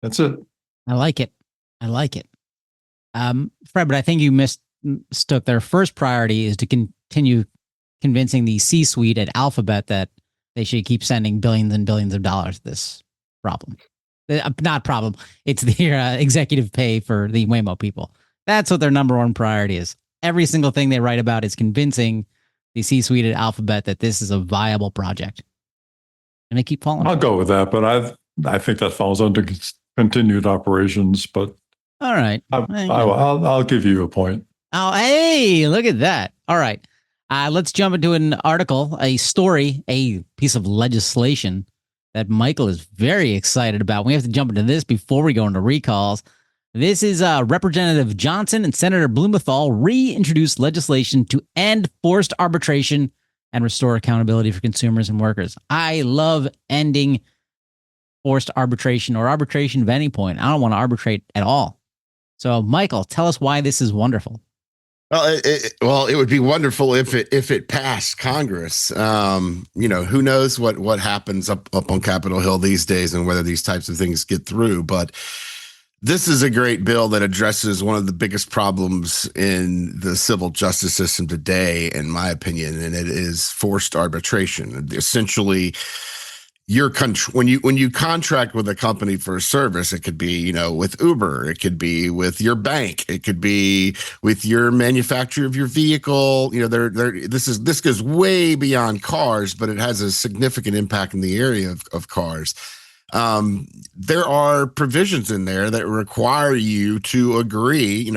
That's it. I like it. Fred, but I think you mistook their first priority is to continue convincing the C-suite at Alphabet that they should keep sending billions and billions of dollars to this problem. Not problem. It's their executive pay for the Waymo people. That's what their number one priority is. Every single thing they write about is convincing the C-suite at Alphabet that this is a viable project. And they keep falling. I'll go with that, but I think that falls under continued operations. But all right, I'll give you a point. Oh, hey, look at that. All right, let's jump into an article, a story, a piece of legislation that Michael is very excited about. We have to jump into this before we go into recalls. This is Representative Johnson and Senator Blumenthal reintroduced legislation to end forced arbitration and restore accountability for consumers and workers. I love ending forced arbitration or arbitration of any point. I don't want to arbitrate at all. So, Michael, tell us why this is wonderful. Well, it would be wonderful if it passed Congress. Who knows what happens up on Capitol Hill these days and whether these types of things get through. But This is a great bill that addresses one of the biggest problems in the civil justice system today, in my opinion, and it is forced arbitration. Essentially, when you contract with a company for a service, it could be, with Uber, it could be with your bank, it could be with your manufacturer of your vehicle. This goes way beyond cars, but it has a significant impact in the area of cars. There are provisions in there that require you to agree.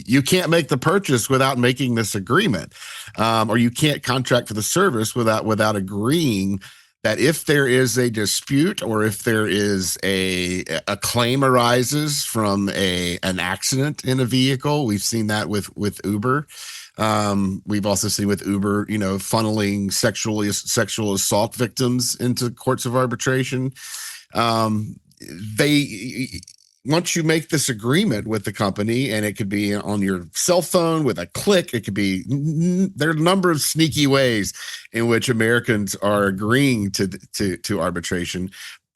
You can't make the purchase without making this agreement, or you can't contract for the service without agreeing that if there is a dispute or if there is a claim arises from an accident in a vehicle. We've seen that with Uber. We've also seen with Uber, funneling sexual assault victims into courts of arbitration. Once you make this agreement with the company, and it could be on your cell phone with a click, it could be, there are a number of sneaky ways in which Americans are agreeing to arbitration.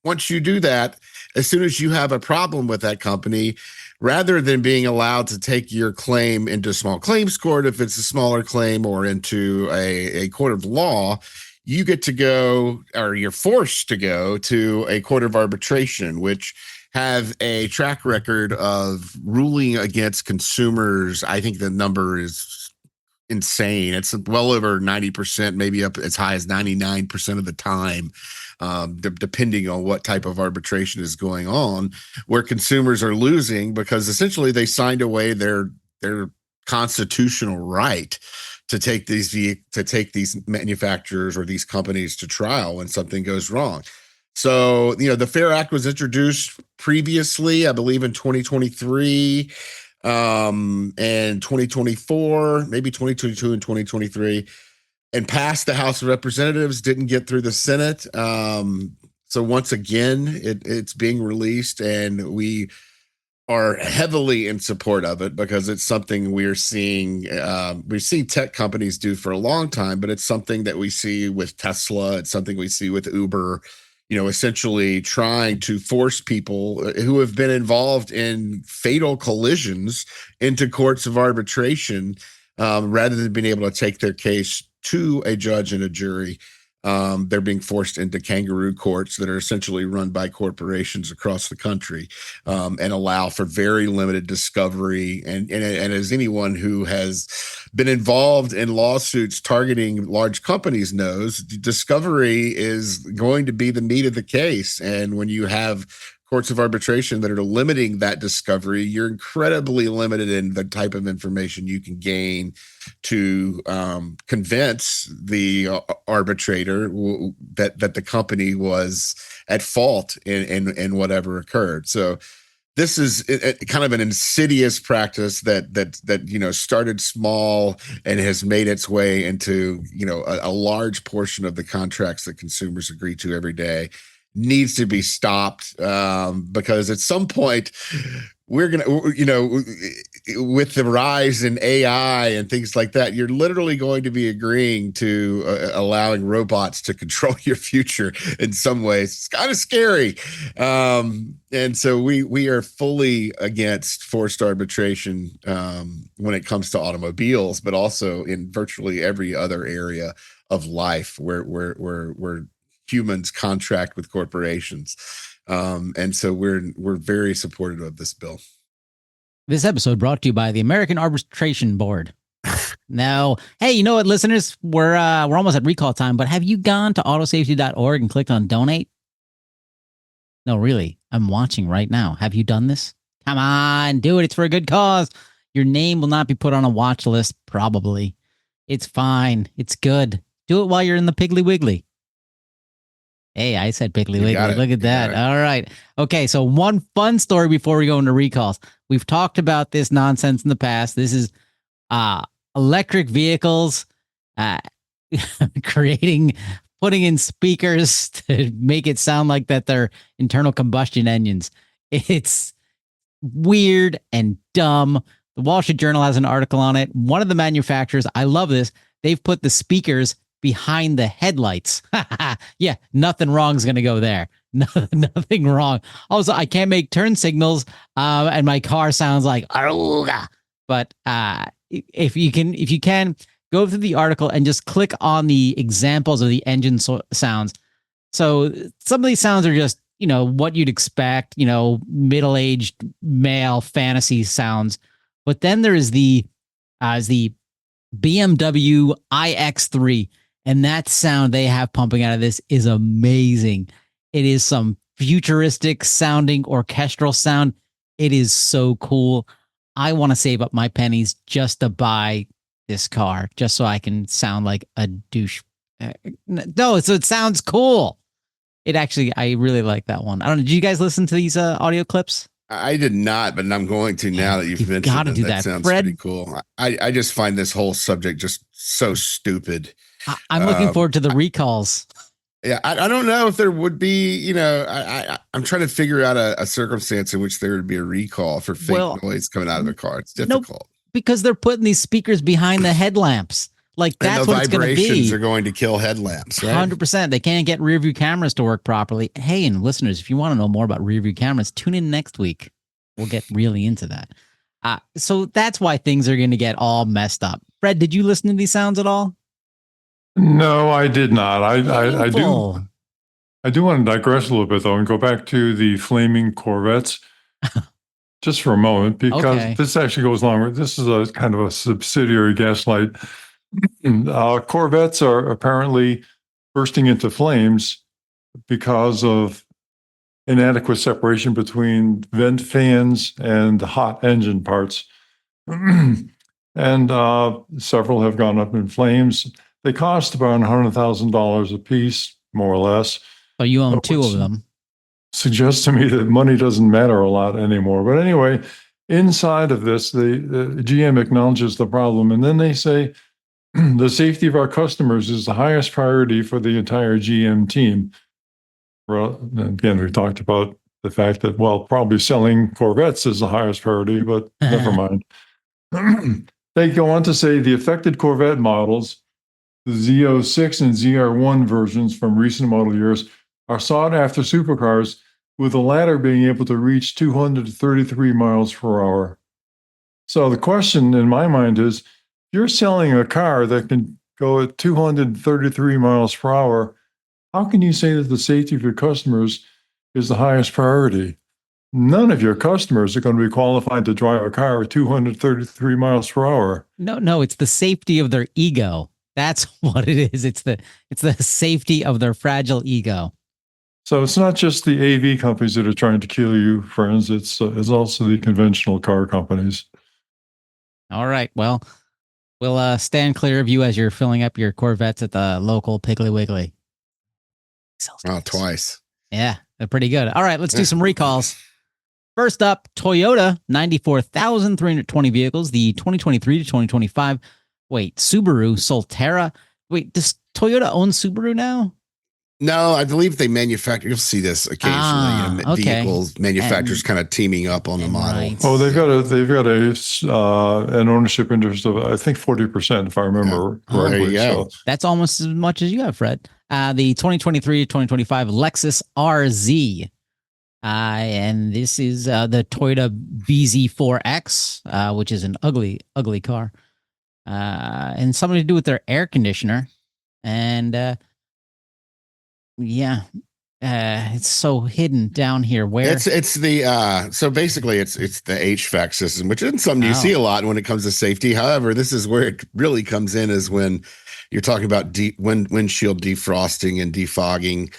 Once you do that, as soon as you have a problem with that company, rather than being allowed to take your claim into small claims court, if it's a smaller claim, or into a court of law, you get to go, or you're forced to go to a court of arbitration, which have a track record of ruling against consumers. I think the number is insane. It's well over 90%, maybe up as high as 99% of the time, depending on what type of arbitration is going on, where consumers are losing because essentially they signed away their constitutional right to take these manufacturers or these companies to trial when something goes wrong. So, the FAIR Act was introduced previously, I believe, in 2023 and 2024, maybe 2022 and 2023, and passed the House of Representatives, didn't get through the Senate. So once again, it's being released, and we are heavily in support of it because it's something we've seen tech companies do for a long time, but it's something that we see with Tesla. It's something we see with Uber, essentially trying to force people who have been involved in fatal collisions into courts of arbitration, rather than being able to take their case to a judge and a jury. They're being forced into kangaroo courts that are essentially run by corporations across the country, and allow for very limited discovery. And as anyone who has been involved in lawsuits targeting large companies knows, discovery is going to be the meat of the case. And when you have courts of arbitration that are limiting that discovery, you're incredibly limited in the type of information you can gain to convince the arbitrator that the company was at fault in whatever occurred. So this is kind of an insidious practice that started small and has made its way into a large portion of the contracts that consumers agree to every day. Needs to be stopped, because at some point we're going to, with the rise in AI and things like that, you're literally going to be agreeing to allowing robots to control your future in some ways. It's kind of scary. And so we are fully against forced arbitration when it comes to automobiles, but also in virtually every other area of life where humans contract with corporations. And so we're very supportive of this bill. This episode brought to you by the American Arbitration Board. Now, hey, you know what, listeners? We're almost at recall time, but have you gone to autosafety.org and clicked on donate? No, really. I'm watching right now. Have you done this? Come on, do it. It's for a good cause. Your name will not be put on a watch list, probably. It's fine. It's good. Do it while you're in the Piggly Wiggly. Hey, I said Piggly Wiggly. Look at that. All right. Okay, so one fun story before we go into recalls. We've talked about this nonsense in the past. This is electric vehicles putting in speakers to make it sound like that they're internal combustion engines. It's weird and dumb. The Wall Street Journal has an article on it. One of the manufacturers, I love this, they've put the speakers behind the headlights. Yeah, nothing wrong is going to go there. Nothing wrong. Also, I can't make turn signals, and my car sounds like Aruga. But if you can go through the article and just click on the examples of the engine sounds. So some of these sounds are just, what you'd expect, middle-aged male fantasy sounds. But then there is the BMW iX3, and that sound they have pumping out of this is amazing. It is some futuristic sounding orchestral sound. It is so cool. I want to save up my pennies just to buy this car, just so I can sound like a douche. No, so it sounds cool. I really like that one. I don't know. Did you guys listen to these audio clips? I did not, but I'm going to now that you've mentioned it. Gotta do that. Sounds Fred, pretty cool. I just find this whole subject just so stupid. I'm looking forward to the recalls. Yeah, I don't know if there would be, I'm trying to figure out a circumstance in which there would be a recall for fake noise coming out of a car. It's difficult. Nope, because they're putting these speakers behind the headlamps. Like, that's what it's going to be. Vibrations are going to kill headlamps, right? 100%. They can't get rear view cameras to work properly. Hey, and listeners, if you want to know more about rear view cameras, tune in next week. We'll get really into that. So that's why things are going to get all messed up. Fred, did you listen to these sounds at all? No, I did not. I do want to digress a little bit, though, and go back to the flaming Corvettes just for a moment, because this actually goes along with, this is a kind of a subsidiary Gaslight. Corvettes are apparently bursting into flames because of inadequate separation between vent fans and hot engine parts. And several have gone up in flames. They cost about $100,000 a piece, more or less. So you own two of them. Suggests to me that money doesn't matter a lot anymore. But anyway, inside of this, the GM acknowledges the problem, and then they say, the safety of our customers is the highest priority for the entire GM team. Well, again, we talked about the fact that, probably selling Corvettes is the highest priority, but never mind. They go on to say the affected Corvette models, the Z06 and ZR1 versions from recent model years, are sought after supercars, with the latter being able to reach 233 miles per hour. So the question in my mind is, you're selling a car that can go at 233 miles per hour, how can you say that the safety of your customers is the highest priority? None of your customers are going to be qualified to drive a car at 233 miles per hour. No, it's the safety of their ego. That's what it is. It's the safety of their fragile ego. So it's not just the AV companies that are trying to kill you, friends. It's also the conventional car companies. All right. Well, we'll stand clear of you as you're filling up your Corvettes at the local Piggly Wiggly. Oh, twice. Yeah, they're pretty good. All right, let's do some recalls. First up, Toyota, 94,320 vehicles, the 2023 to 2025. Wait, Subaru Solterra. Wait, does Toyota own Subaru now? No, I believe they manufacture. You'll see this occasionally in vehicles. Manufacturers kind of teaming up on the model. Right. Oh, they've got an ownership interest of, I think, 40%, if I remember correctly. There you go. So that's almost as much as you have, Fred. The 2023 to 2025 Lexus RZ. And this is the Toyota BZ4X, which is an ugly, ugly car. And something to do with their air conditioner. And it's so hidden down here. Where it's the so basically it's the HVAC system, which isn't something you see a lot when it comes to safety. However, this is where it really comes in, is when you're talking about windshield defrosting and defogging.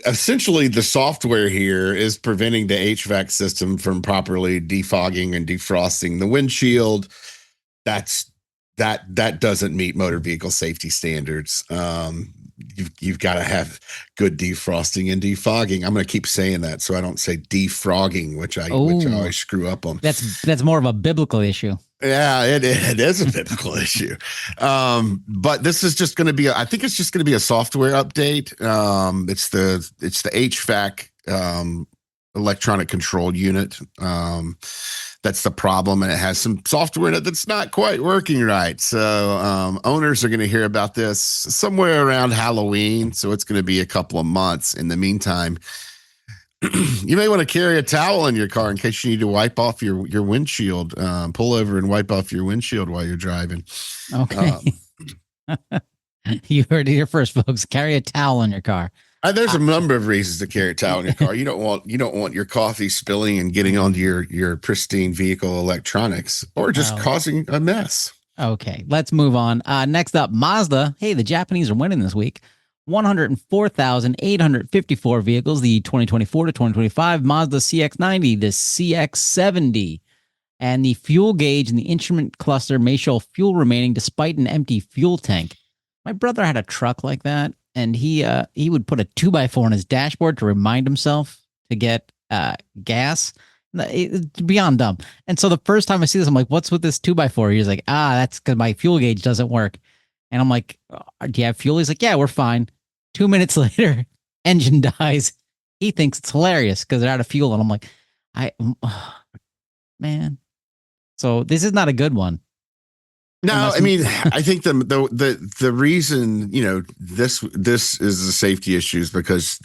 Essentially, the software here is preventing the HVAC system from properly defogging and defrosting the windshield. That doesn't meet motor vehicle safety standards. You've got to have good defrosting and defogging. I'm going to keep saying that so I don't say defrogging, which I always screw up on. That's more of a biblical issue. Yeah, it is a biblical issue. But this is just going to be, I think it's just going to be a software update. It's the HVAC electronic control unit that that's the problem, and it has some software in it that's not quite working right. So owners are going to hear about this somewhere around Halloween. So it's going to be a couple of months. In the meantime, you may want to carry a towel in your car in case you need to wipe off your windshield. Pull over and wipe off your windshield while you're driving. Okay. You heard it here first, folks. Carry a towel in your car. There's a number of reasons to carry a towel in your car. You don't want your coffee spilling and getting onto your pristine vehicle electronics, or just causing a mess. Okay, let's move on. Next up, Mazda. Hey, the Japanese are winning this week. 104,854 vehicles, the 2024 to 2025 Mazda CX-90, the CX-70. And the fuel gauge and the instrument cluster may show fuel remaining despite an empty fuel tank. My brother had a truck like that, and he would put a 2x4 on his dashboard to remind himself to get gas. It's beyond dumb. And so the first time I see this, I'm like, what's with this 2x4? He's like, that's because my fuel gauge doesn't work. And I'm like, do you have fuel? He's like, yeah, we're fine. 2 minutes later, engine dies. He thinks it's hilarious because they're out of fuel. And I'm like, man. So this is not a good one. No, I mean, I think the reason, this is the safety issues because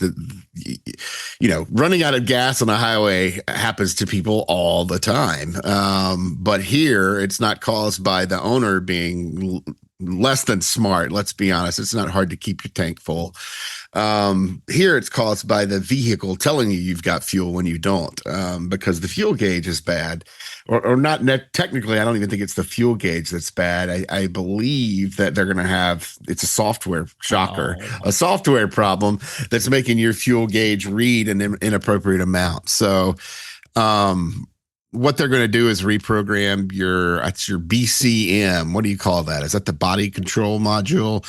running out of gas on a highway happens to people all the time. But here it's not caused by the owner being less than smart. Let's be honest. It's not hard to keep your tank full. Here it's caused by the vehicle telling you you've got fuel when you don't, because the fuel gauge is bad, or not. Technically, I don't even think it's the fuel gauge that's bad. I believe that they're going to have, it's a software a software problem that's making your fuel gauge read an inappropriate amount. So, what they're going to do is reprogram your BCM. What do you call that? Is that the body control module?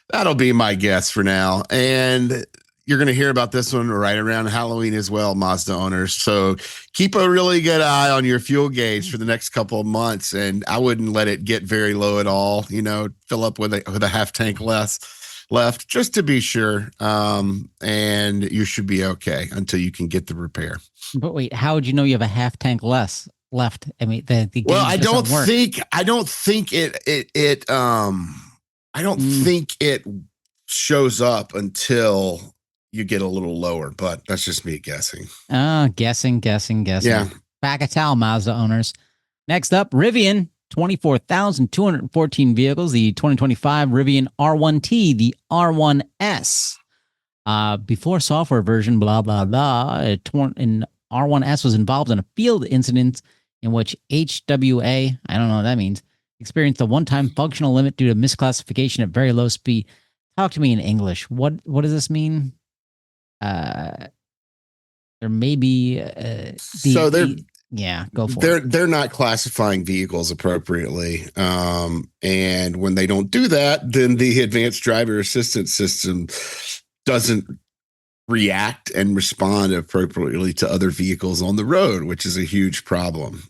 That'll be my guess for now. And you're going to hear about this one right around Halloween as well, Mazda owners. So keep a really good eye on your fuel gauge for the next couple of months. And I wouldn't let it get very low at all. Fill up with a half tank less left just to be sure. And you should be okay until you can get the repair. But wait, how would you know you have a half tank less left? I mean, the gauge I don't think it shows up until you get a little lower, but that's just me guessing. Guessing. Yeah. Back a towel, Mazda owners. Next up, Rivian, 24,214 vehicles, the 2025 Rivian R1T, the R1S. Before software version, blah, blah, blah, and R1S was involved in a field incident in which HWA, I don't know what that means, experienced a one-time functional limit due to misclassification at very low speed. Talk to me in English. What does this mean? There may be go for it. They're not classifying vehicles appropriately, and when they don't do that, then the advanced driver assistance system doesn't react and respond appropriately to other vehicles on the road, which is a huge problem.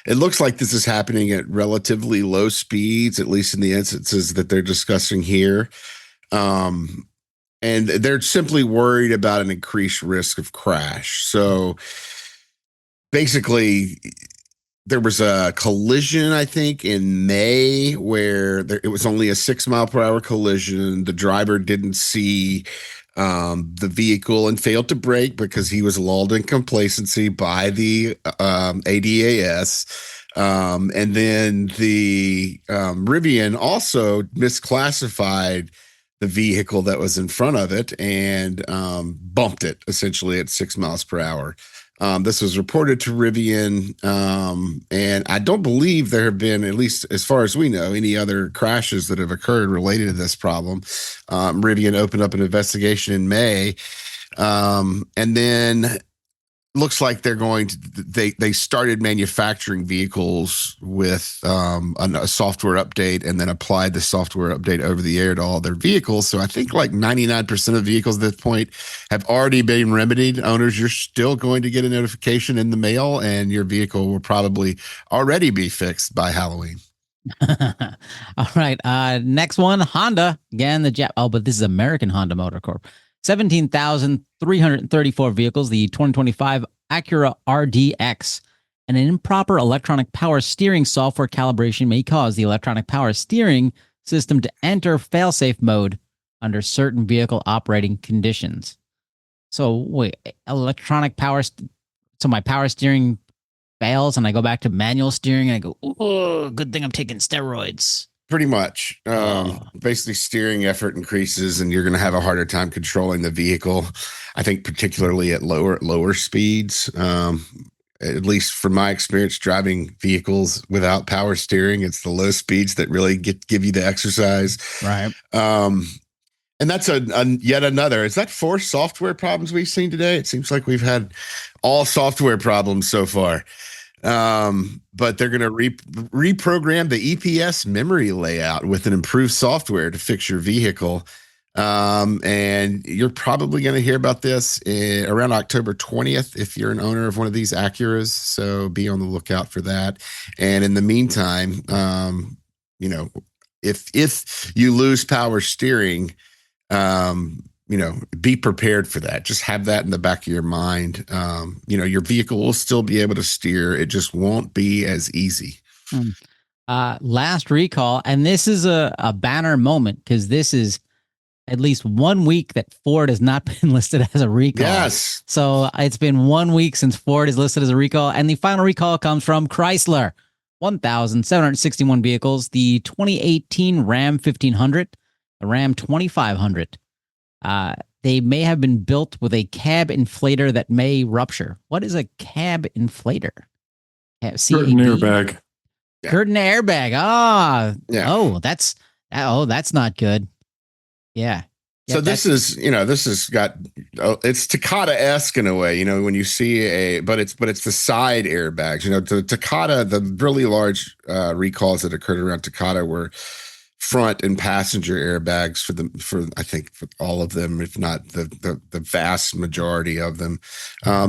It looks like this is happening at relatively low speeds, at least in the instances that they're discussing here. And they're simply worried about an increased risk of crash. So basically, there was a collision, I think, in May where it was only a 6 mile per hour collision. The driver didn't see the vehicle and failed to brake because he was lulled in complacency by the ADAS. And then the Rivian also misclassified the vehicle that was in front of it and bumped it essentially at 6 miles per hour. This was reported to Rivian, and I don't believe there have been, at least as far as we know, any other crashes that have occurred related to this problem. Rivian opened up an investigation in May, and then looks like they're going to, they started manufacturing vehicles with a software update and then applied the software update over the air to all their vehicles. So I think like 99% of vehicles at this point have already been remedied. Owners, you're still going to get a notification in the mail and your vehicle will probably already be fixed by Halloween. All right. Next one, Honda. Again, but this is American Honda Motor Corp. 17,334 vehicles, the 2025 Acura RDX. and an improper electronic power steering software calibration may cause the electronic power steering system to enter failsafe mode under certain vehicle operating conditions. So wait, electronic power. So my power steering fails, and I go back to manual steering, and I go, "Oh, good thing I'm taking steroids." Pretty much. Basically, steering effort increases, and you're going to have a harder time controlling the vehicle. I think particularly at lower speeds. At least from my experience driving vehicles without power steering, it's the low speeds that really give you the exercise. Right. And that's yet another. Is that 4 software problems we've seen today? It seems like we've had all software problems so far. But they're going to reprogram the EPS memory layout with an improved software to fix your vehicle. And you're probably going to hear about this around October 20th if you're an owner of one of these Acuras. So be on the lookout for that. And in the meantime, if you lose power steering, be prepared for that. Just have that in the back of your mind. Your vehicle will still be able to steer. It just won't be as easy. Last recall, and this is a banner moment because this is at least 1 week that Ford has not been listed as a recall. Yes. So it's been 1 week since Ford is listed as a recall, and the final recall comes from Chrysler. 1,761 vehicles, the 2018 Ram 1500, the Ram 2500. They may have been built with a cab inflator that may rupture. What is a cab inflator? Curtain airbag. Yeah. Curtain airbag. Yeah. Oh, that's not good. Yeah. So this has got, it's Takata-esque in a way, when you see but it's the side airbags, the Takata, the really large recalls that occurred around Takata were front and passenger airbags for I think for all of them, if not the vast majority of them.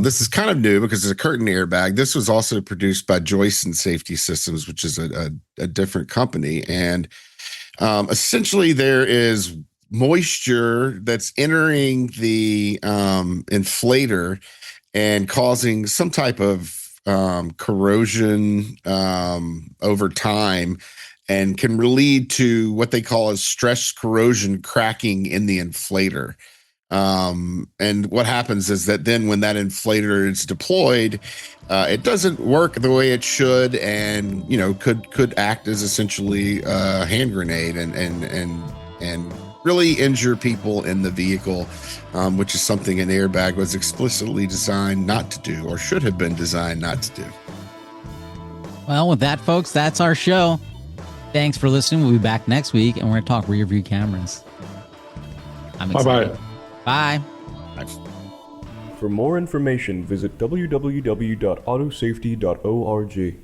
This is kind of new because it's a curtain airbag. This was also produced by Joyson Safety Systems, which is a different company. And essentially there is moisture that's entering the inflator and causing some type of corrosion over time, and can lead to what they call as stress corrosion cracking in the inflator. And what happens is that then when that inflator is deployed, it doesn't work the way it should, and could act as essentially a hand grenade and really injure people in the vehicle, which is something an airbag was explicitly designed not to do, or should have been designed not to do. Well, with that, folks, that's our show. Thanks for listening. We'll be back next week, and we're going to talk rear view cameras. I'm excited. Bye-bye. Bye. For more information, visit www.autosafety.org.